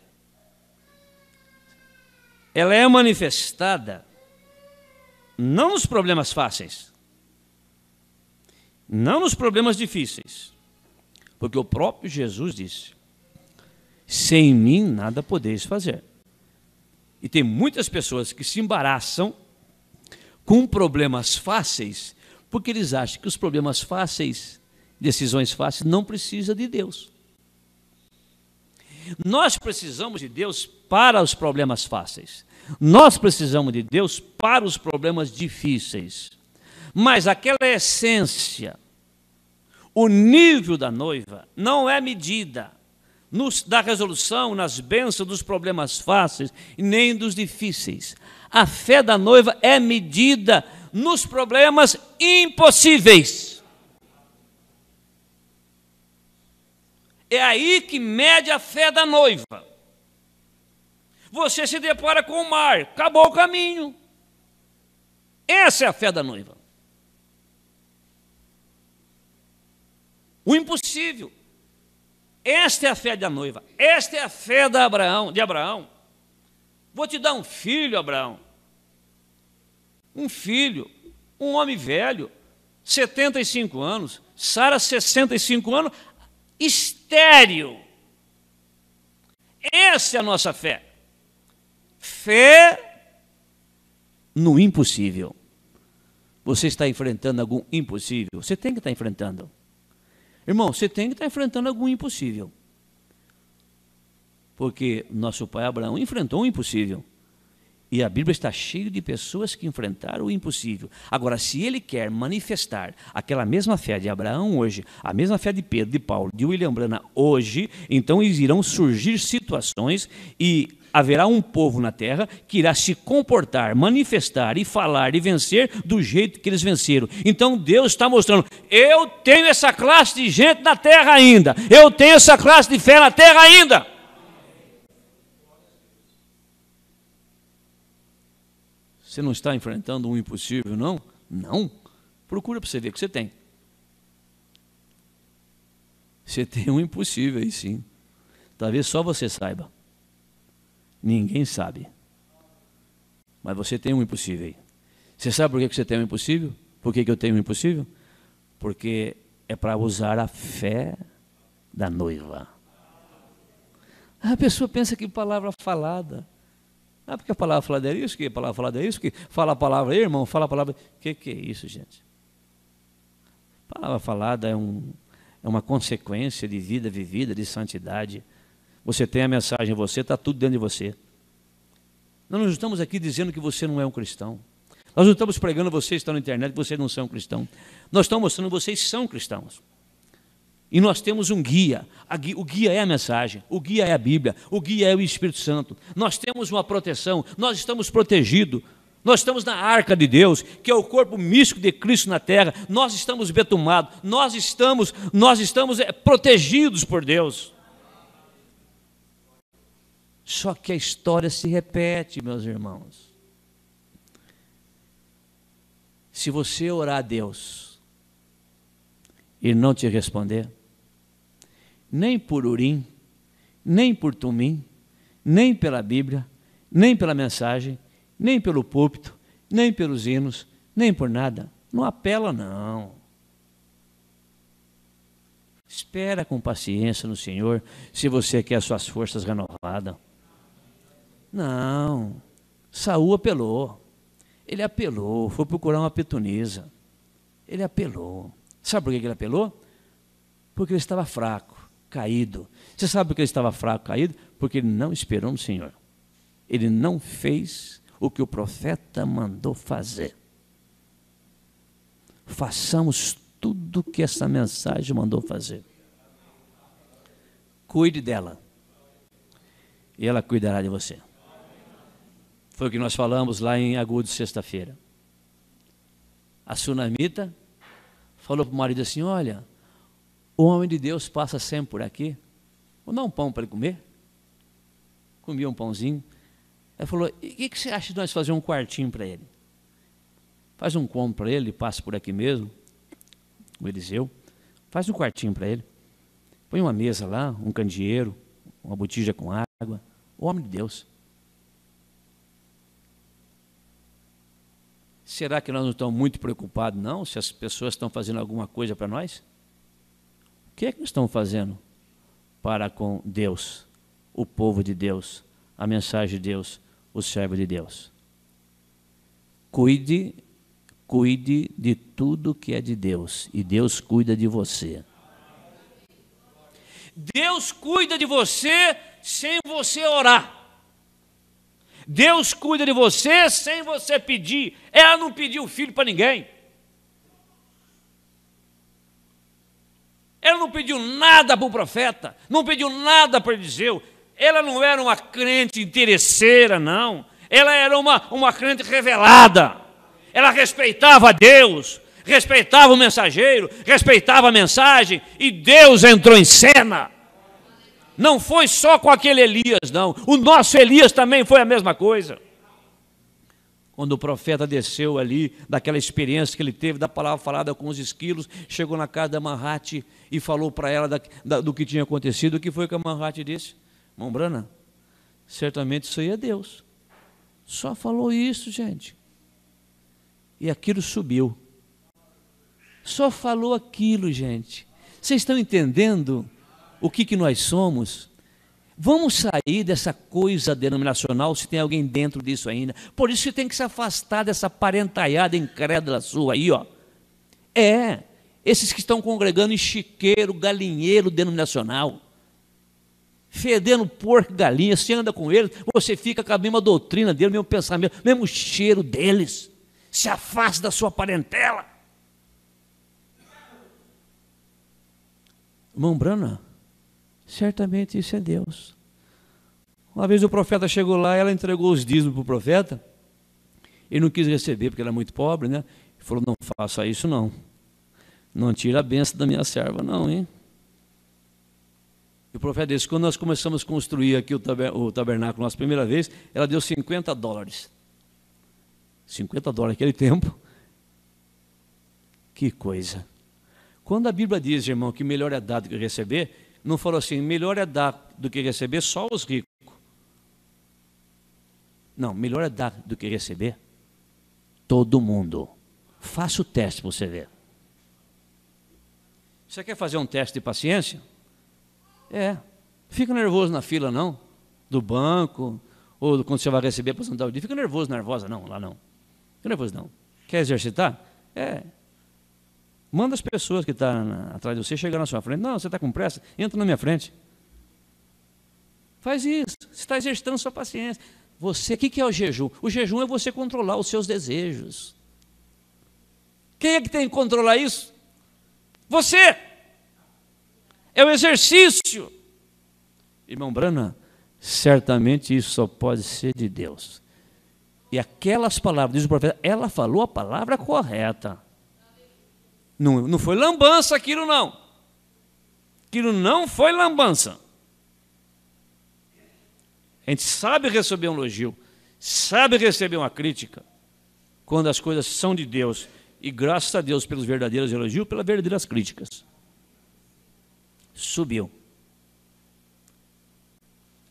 ela é manifestada não nos problemas fáceis, não nos problemas difíceis, porque o próprio Jesus disse, sem mim nada podeis fazer. E tem muitas pessoas que se embaraçam com problemas fáceis, porque eles acham que os problemas fáceis, decisões fáceis, não precisam de Deus. Nós precisamos de Deus para os problemas fáceis. Nós precisamos de Deus para os problemas difíceis. Mas aquela essência, O nível da noiva não é medida da resolução, nas bênçãos dos problemas fáceis, nem dos difíceis. A fé da noiva é medida nos problemas impossíveis. É aí que mede a fé da noiva. Você se depara com o mar, acabou o caminho. Essa é a fé da noiva. O impossível. Esta é a fé da noiva. Esta é a fé de Abraão. Vou te dar um filho, Abraão. Um filho, um homem velho, 75 anos, Sara 65 anos, estéril. Essa é a nossa fé. Fé no impossível. Você está enfrentando algum impossível? Você tem que estar enfrentando. Irmão, você tem que estar enfrentando algum impossível. Porque nosso pai Abraão enfrentou o impossível. E a Bíblia está cheia de pessoas que enfrentaram o impossível. Agora, se ele quer manifestar aquela mesma fé de Abraão hoje, a mesma fé de Pedro, de Paulo, de William Branham hoje, então irão surgir situações e haverá um povo na terra que irá se comportar, manifestar e falar e vencer do jeito que eles venceram. Então Deus está mostrando, eu tenho essa classe de gente na terra ainda, eu tenho essa classe de fé na terra ainda. Você não está enfrentando um impossível, não? Não. Procura para você ver o que você tem. Você tem um impossível aí sim. Talvez só você saiba. Ninguém sabe. Mas você tem um impossível aí. Você sabe por que você tem um impossível? Por que eu tenho um impossível? Porque é para usar a fé da noiva. A pessoa pensa que palavra falada. Ah, porque a palavra falada é isso, que a palavra falada é isso, que fala a palavra aí, irmão, fala a palavra. O que é isso, gente? A palavra falada é uma consequência de vida vivida, de santidade. Você tem a mensagem em você, está tudo dentro de você. Nós não estamos aqui dizendo que você não é um cristão. Nós não estamos pregando você está na internet que vocês não são cristãos. Nós estamos mostrando que vocês são cristãos. E nós temos um guia. O guia é a mensagem, o guia é a Bíblia, o guia é o Espírito Santo. Nós temos uma proteção, nós estamos protegidos. Nós estamos na arca de Deus, que é o corpo místico de Cristo na terra. Nós estamos betumados, nós estamos protegidos por Deus. Só que a história se repete, meus irmãos. Se você orar a Deus e não te responder, nem por Urim, nem por Tumim, nem pela Bíblia, nem pela mensagem, nem pelo púlpito, nem pelos hinos, nem por nada, não apela não. Espera com paciência no Senhor, se você quer suas forças renovadas. Não, Saul apelou. Ele apelou, foi procurar uma pitonisa. Ele apelou. Sabe por que ele apelou? Porque ele estava fraco, caído. Você sabe por que ele estava fraco, caído? Porque ele não esperou no Senhor. Ele não fez o que o profeta mandou fazer. Façamos tudo o que essa mensagem mandou fazer. Cuide dela. E ela cuidará de você. Foi o que nós falamos lá em Agudos, sexta-feira. A sunamita falou para o marido assim, olha, o homem de Deus passa sempre por aqui, vou dar um pão para ele comer. Comia um pãozinho. Ela falou, e o que você acha de nós fazer um quartinho para ele? Faz um cômodo para ele, passa por aqui mesmo, o Eliseu. Faz um quartinho para ele. Põe uma mesa lá, um candeeiro, uma botija com água. O homem de Deus. Será que nós não estamos muito preocupados, não, se as pessoas estão fazendo alguma coisa para nós? O que é que nós estamos fazendo para com Deus, o povo de Deus, a mensagem de Deus, o servo de Deus? Cuide de tudo que é de Deus, e Deus cuida de você. Deus cuida de você sem você orar. Deus cuida de você sem você pedir. Ela não pediu filho para ninguém. não pediu nada para o profeta, não pediu nada para Eliseu. Ela não era uma crente interesseira, não. Ela era uma crente revelada. Ela respeitava Deus, respeitava o mensageiro, respeitava a mensagem, e Deus entrou em cena. Não foi só com aquele Elias, não. O nosso Elias também foi a mesma coisa. Quando o profeta desceu ali, daquela experiência que ele teve, da palavra falada com os esquilos, chegou na casa da Manhate e falou para ela do que tinha acontecido. O que foi que a Manhate disse? Irmão Brana, certamente isso aí é Deus. Só falou isso, gente. E aquilo subiu. Só falou aquilo, gente. Vocês estão entendendo o que nós somos? Vamos sair dessa coisa denominacional se tem alguém dentro disso ainda. Por isso você tem que se afastar dessa parentaiada incrédula sua aí, ó. Esses que estão congregando em chiqueiro, galinheiro denominacional, fedendo porco e galinha, você anda com eles, você fica com a mesma doutrina deles, mesmo pensamento, mesmo cheiro deles. Se afasta da sua parentela. Irmão Brana, certamente isso é Deus. Uma vez o profeta chegou lá, ela entregou os dízimos para o profeta, ele não quis receber porque era muito pobre, né? Ele falou, não faça isso não. Não tira a bênção da minha serva não, hein? E o profeta disse, quando nós começamos a construir aqui o tabernáculo, nossa primeira vez, ela deu $50. $50 naquele tempo. Que coisa. Quando a Bíblia diz, irmão, que melhor é dar do que receber, não falou assim, melhor é dar do que receber só os ricos. Não, melhor é dar do que receber todo mundo. Faça o teste para você ver. Você quer fazer um teste de paciência? Fica nervoso na fila não, do banco, ou quando você vai receber a aposentadoria. Fica nervoso, nervosa não, lá não. Fica nervoso não. Quer exercitar? Manda as pessoas que estão atrás de você chegar na sua frente. Não, você está com pressa? Entra na minha frente. Faz isso. Você está exercitando sua paciência. Você, o que é o jejum? O jejum é você controlar os seus desejos. Quem é que tem que controlar isso? Você. É o exercício. Irmão Brana, certamente isso só pode ser de Deus. E aquelas palavras, diz o profeta, ela falou a palavra correta. Não foi lambança aquilo não. Aquilo não foi lambança. A gente sabe receber um elogio, sabe receber uma crítica, quando as coisas são de Deus, e graças a Deus pelos verdadeiros elogios, pelas verdadeiras críticas. Subiu.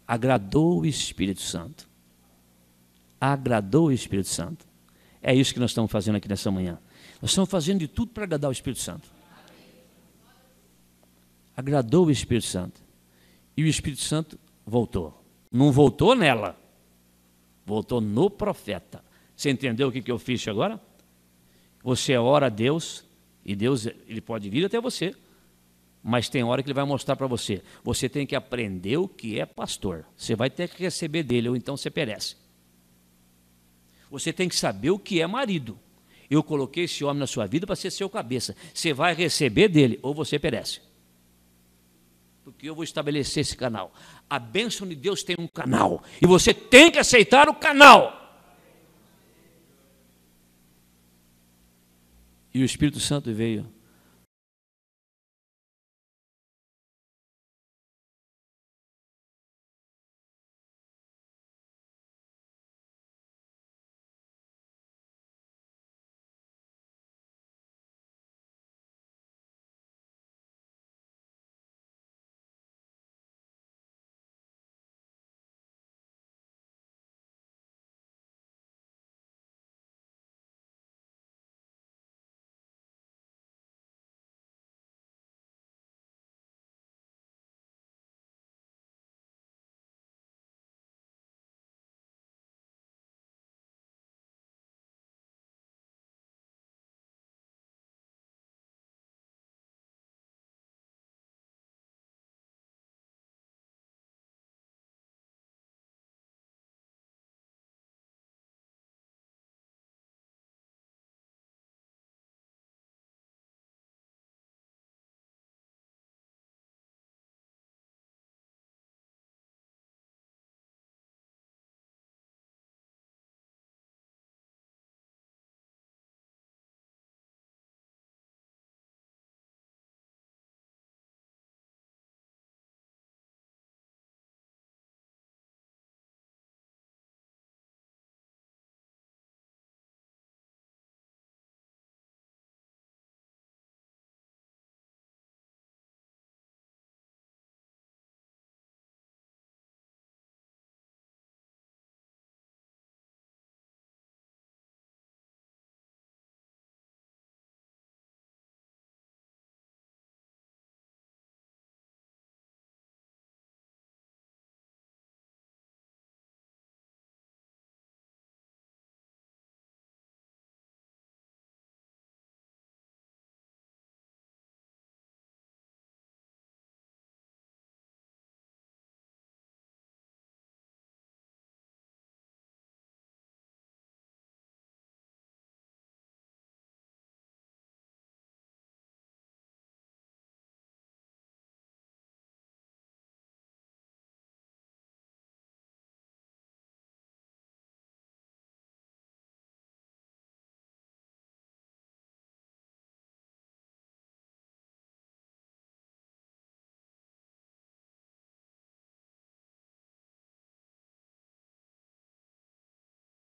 Agradou o Espírito Santo. Agradou o Espírito Santo. É isso que nós estamos fazendo aqui nessa manhã. Nós estamos fazendo de tudo para agradar o Espírito Santo. Agradou o Espírito Santo. E o Espírito Santo voltou. Não voltou nela. Voltou no profeta. Você entendeu o que eu fiz agora? Você ora a Deus, e Deus ele pode vir até você, mas tem hora que ele vai mostrar para você. Você tem que aprender o que é pastor. Você vai ter que receber dele, ou então você perece. Você tem que saber o que é marido. Eu coloquei esse homem na sua vida para ser seu cabeça. Você vai receber dele, ou você perece. Porque eu vou estabelecer esse canal. A bênção de Deus tem um canal. E você tem que aceitar o canal. E o Espírito Santo veio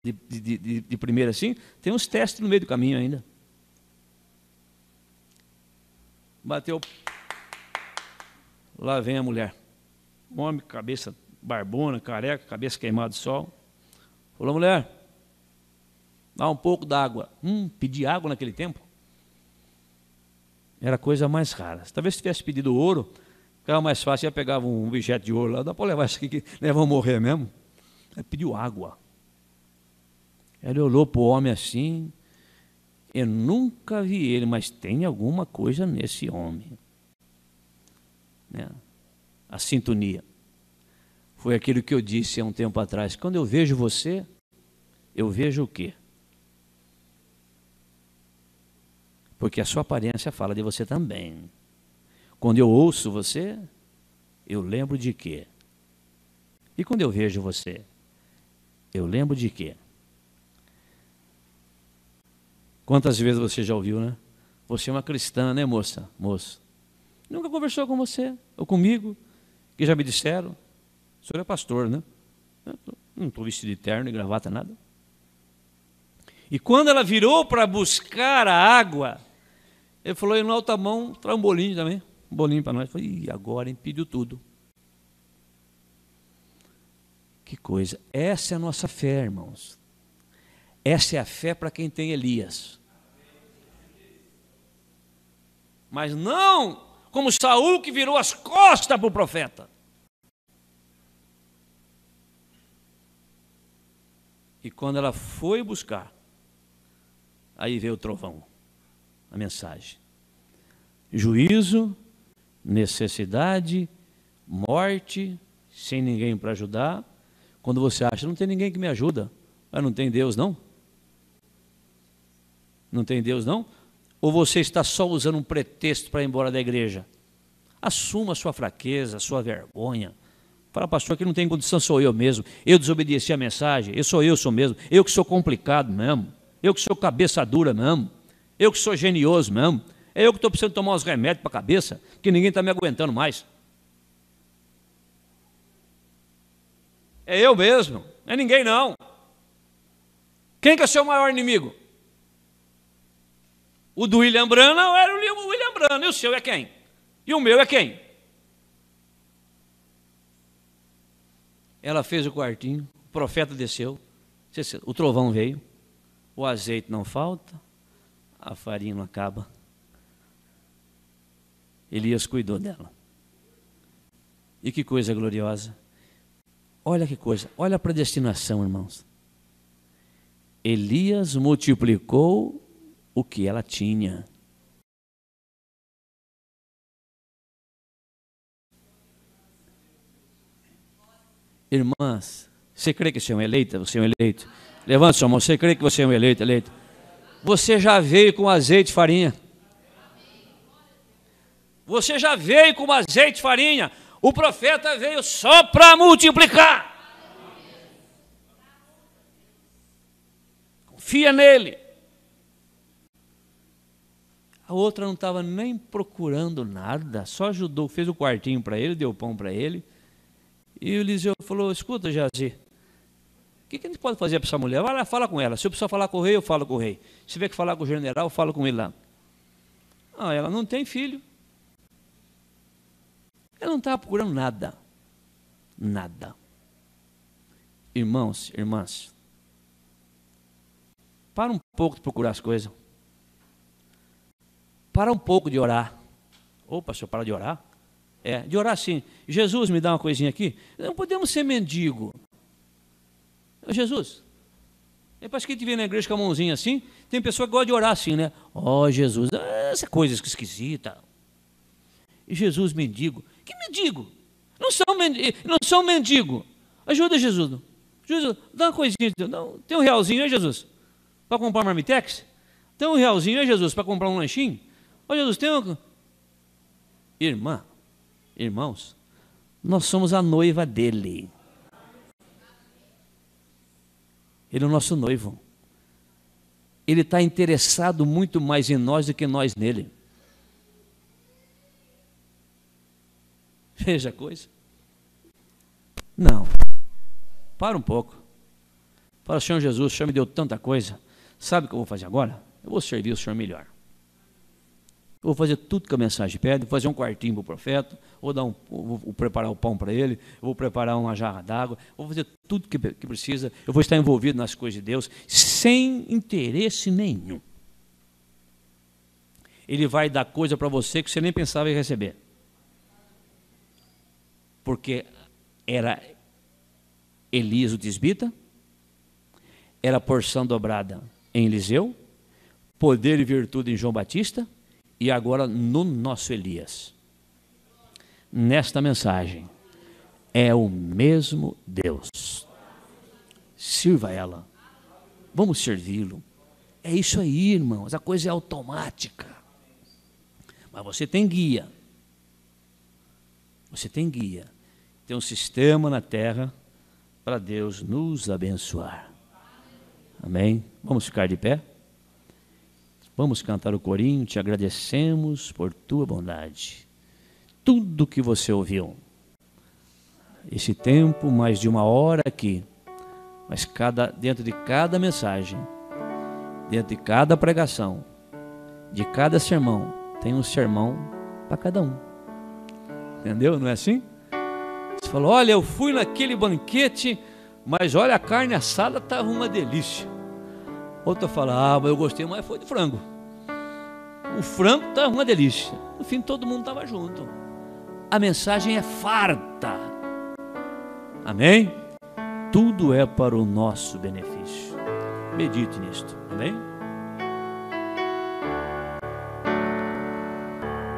de primeira assim, tem uns testes no meio do caminho ainda. Bateu. Lá vem a mulher. Um homem, cabeça barbona, careca, cabeça queimada de sol. Falou, mulher, dá um pouco d'água. Pedir água naquele tempo era a coisa mais rara. Talvez se tivesse pedido ouro, ficava mais fácil, ia pegar um objeto de ouro lá, dá para levar isso aqui, que vão morrer mesmo. Aí pediu água. Ele olhou para o homem assim, eu nunca vi ele, mas tem alguma coisa nesse homem. Né? A sintonia. Foi aquilo que eu disse há um tempo atrás. Quando eu vejo você, eu vejo o quê? Porque a sua aparência fala de você também. Quando eu ouço você, eu lembro de quê? E quando eu vejo você, eu lembro de quê? Quantas vezes você já ouviu, né? Você é uma cristã, né, moça? Moço. Nunca conversou com você, ou comigo, que já me disseram. O senhor é pastor, né? Não estou vestido de terno e gravata, nada. E quando ela virou para buscar a água, ele falou, na outra mão, traz um bolinho também. Um bolinho para nós. Eu falei, agora impediu tudo. Que coisa. Essa é a nossa fé, irmãos. Essa é a fé para quem tem Elias. Mas não como Saul, que virou as costas para o profeta. E quando ela foi buscar, aí veio o trovão, a mensagem. Juízo, necessidade, morte, sem ninguém para ajudar. Quando você acha, não tem ninguém que me ajuda. Mas não tem Deus, não? Não tem Deus, não? Ou você está só usando um pretexto para ir embora da igreja? Assuma a sua fraqueza, a sua vergonha. Fala, pastor, que não tem condição, sou eu mesmo. Eu desobedeci a mensagem, eu sou mesmo. Eu que sou complicado mesmo. Eu que sou cabeça dura mesmo. Eu que sou genioso mesmo. É eu que estou precisando tomar uns remédios para a cabeça, que ninguém está me aguentando mais. É eu mesmo, não é ninguém não. Quem que é o seu maior inimigo? O do William Branham era o William Branham, e o seu é quem? E o meu é quem? Ela fez o quartinho, o profeta desceu, o trovão veio, o azeite não falta, a farinha não acaba. Elias cuidou dela. E que coisa gloriosa. Olha que coisa, olha a predestinação, irmãos. Elias multiplicou o que ela tinha. Irmãs, você crê que você é um eleito? Você é um eleito? Levante sua mão, você crê que você é um eleito? Você já veio com azeite e farinha. Você já veio com azeite e farinha. O profeta veio só para multiplicar. Confia nele. A outra não estava nem procurando nada, só ajudou, fez o quartinho para ele, deu pão para ele. E o Eliseu falou, escuta, Jazi, o que a gente pode fazer para essa mulher? Vai lá, fala com ela. Se eu precisar falar com o rei, eu falo com o rei. Se tiver que falar com o general, eu falo com ele lá. Ela não tem filho. Ela não estava procurando nada. Nada. Irmãos, irmãs, para um pouco de procurar as coisas. Para um pouco de orar. Opa, senhor, para de orar? De orar sim. Jesus, me dá uma coisinha aqui. Não podemos ser mendigo. Jesus. Depois que a gente vem na igreja com a mãozinha assim, tem pessoa que gosta de orar assim, né? Jesus, essa coisa esquisita. E Jesus, mendigo. Que mendigo? Não são mendigo. Ajuda, Jesus. Jesus, dá uma coisinha. Não, tem um realzinho aí, Jesus? Para comprar um marmitex? Tem um realzinho aí, Jesus? Para comprar um lanchinho? Jesus, tem um... Irmãos, nós somos a noiva dele. Ele é o nosso noivo. Ele está interessado muito mais em nós do que nós nele. Veja a coisa. Não. Para um pouco. Fala, Senhor Jesus, o Senhor me deu tanta coisa. Sabe o que eu vou fazer agora? Eu vou servir o Senhor melhor. Eu vou fazer tudo que a mensagem pede, vou fazer um quartinho para o profeta, vou preparar o pão para ele, eu vou preparar uma jarra d'água, vou fazer tudo que precisa, eu vou estar envolvido nas coisas de Deus, sem interesse nenhum. Ele vai dar coisa para você que você nem pensava em receber. Porque era Elias o tisbita, era porção dobrada em Eliseu, poder e virtude em João Batista, e agora no nosso Elias. Nesta mensagem, é o mesmo Deus. Sirva ela. Vamos servi-lo. É isso aí, irmãos. A coisa é automática. Mas você tem guia. Você tem guia. Tem um sistema na terra para Deus nos abençoar. Amém? Vamos ficar de pé? Vamos cantar o corinho, te agradecemos por tua bondade. Tudo que você ouviu, esse tempo, mais de 1 hora aqui, mas dentro de cada mensagem, dentro de cada pregação, de cada sermão, tem um sermão para cada um. Entendeu? Não é assim? Você falou, olha, eu fui naquele banquete, mas olha, a carne assada estava uma delícia. Outro fala, mas eu gostei, mas foi de frango. O frango estava uma delícia. No fim, todo mundo estava junto. A mensagem é farta. Amém? Tudo é para o nosso benefício. Medite nisto. Amém?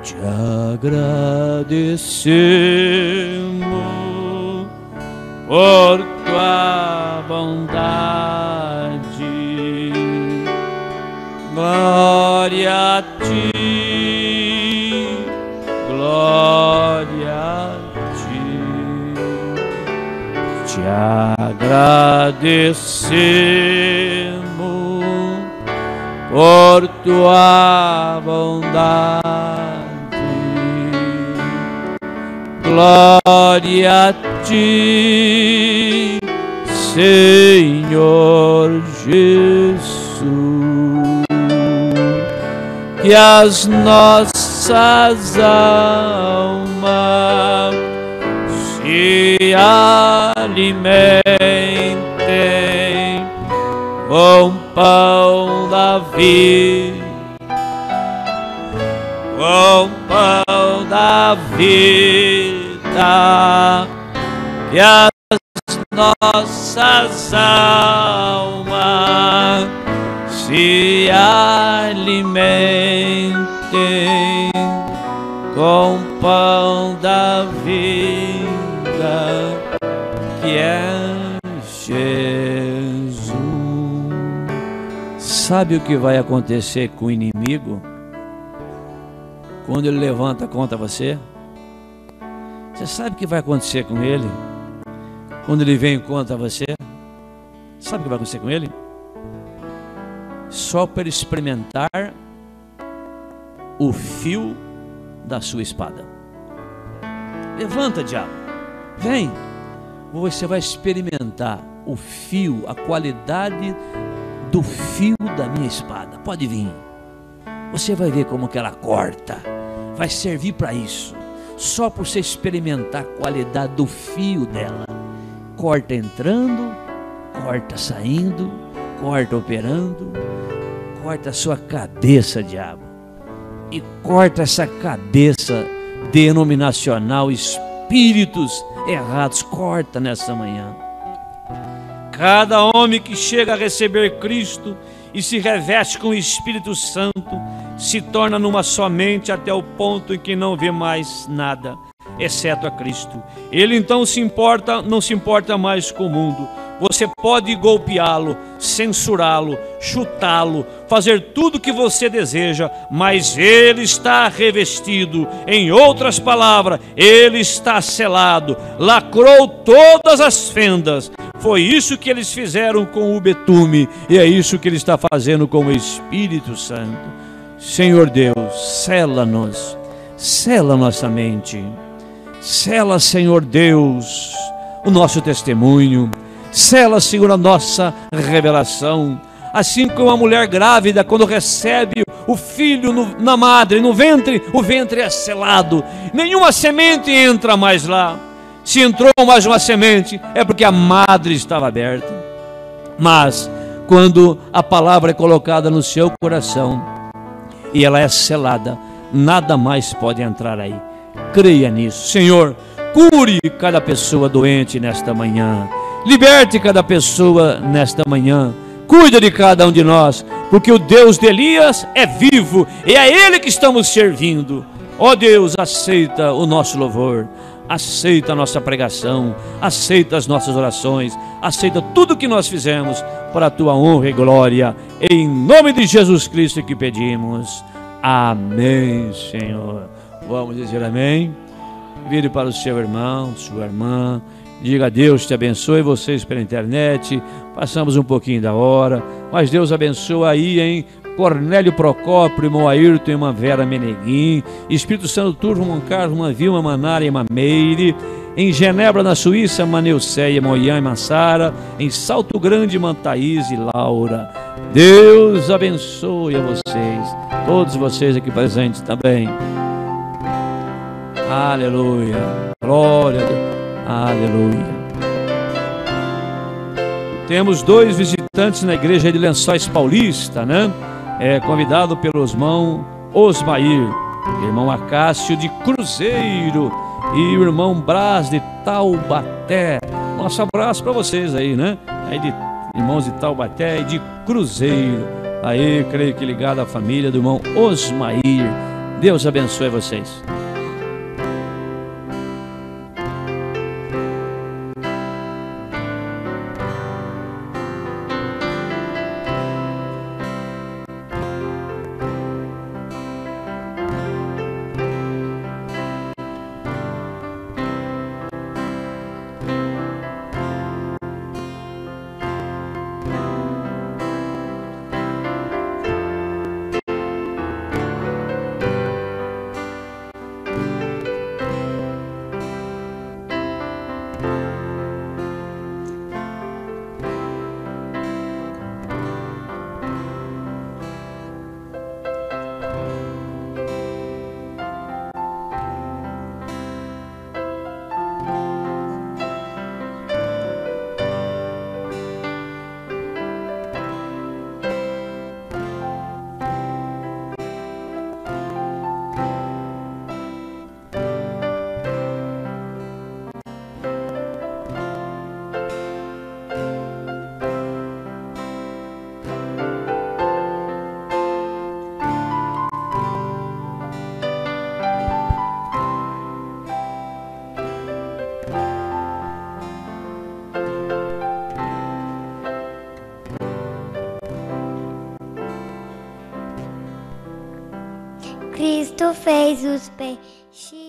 Te agradecemos por tua bondade. Glória a ti, glória a ti. Te agradecemos por tua bondade. Glória a ti, Senhor Jesus. Que as nossas almas se alimentem com pão da vida, com pão da vida. Que as nossas almas se alimentem com pão da vida, que é Jesus. Sabe o que vai acontecer com o inimigo quando ele levanta contra você? Você sabe o que vai acontecer com ele quando ele vem contra você? Sabe o que vai acontecer com ele? Só para experimentar o fio da sua espada. Levanta, diabo, vem. Você vai experimentar o fio, a qualidade do fio da minha espada. Pode vir. Você vai ver como que ela corta. Vai servir para isso. Só por você experimentar a qualidade do fio dela. Corta entrando, corta saindo, corta operando. Corta a sua cabeça, diabo, e corta essa cabeça denominacional, espíritos errados, corta nessa manhã. Cada homem que chega a receber Cristo e se reveste com o Espírito Santo se torna numa só mente até o ponto em que não vê mais nada, exceto a Cristo. Ele então não se importa mais com o mundo. Você pode golpeá-lo, censurá-lo, chutá-lo, fazer tudo o que você deseja, mas ele está revestido. Em outras palavras, ele está selado, lacrou todas as fendas. Foi isso que eles fizeram com o betume, e é isso que ele está fazendo com o Espírito Santo. Senhor Deus, sela-nos, sela nossa mente, sela, Senhor Deus, o nosso testemunho. Sela, Senhor, a nossa revelação. Assim como a mulher grávida, quando recebe o filho na madre, no ventre, o ventre é selado. Nenhuma semente entra mais lá. Se entrou mais uma semente, é porque a madre estava aberta. Mas, quando a palavra é colocada no seu coração, e ela é selada, nada mais pode entrar aí. Creia nisso. Senhor, cure cada pessoa doente nesta manhã. Liberte cada pessoa nesta manhã. Cuida de cada um de nós, porque o Deus de Elias é vivo e é Ele que estamos servindo. Ó Deus, aceita o nosso louvor, aceita a nossa pregação, aceita as nossas orações, aceita tudo que nós fizemos para a Tua honra e glória. Em nome de Jesus Cristo que pedimos. Amém, Senhor. Vamos dizer amém. Vire para o seu irmão, sua irmã. Diga: Deus te abençoe. Vocês pela internet, passamos um pouquinho da hora, mas Deus abençoe aí, hein? Cornélio Procópio, irmão Ayrton, irmã Vera Meneguim, Espírito Santo Turvo, irmão Carlos, irmã Vilma, Manara, irmã Meire, em Genebra, na Suíça, Maneuceia, Moiã e Massara, em Salto Grande, Thaís e Laura. Deus abençoe a vocês, todos vocês aqui presentes também. Aleluia, glória a Deus. Aleluia. Temos 2 visitantes na igreja de Lençóis Paulista, né? Convidado pelo irmão Osmair, irmão Acácio de Cruzeiro e o irmão Brás de Taubaté. Nosso abraço para vocês aí, né? Aí de irmãos de Taubaté e de Cruzeiro. Aí, creio que ligado à família do irmão Osmair. Deus abençoe vocês. Cristo fez os peixes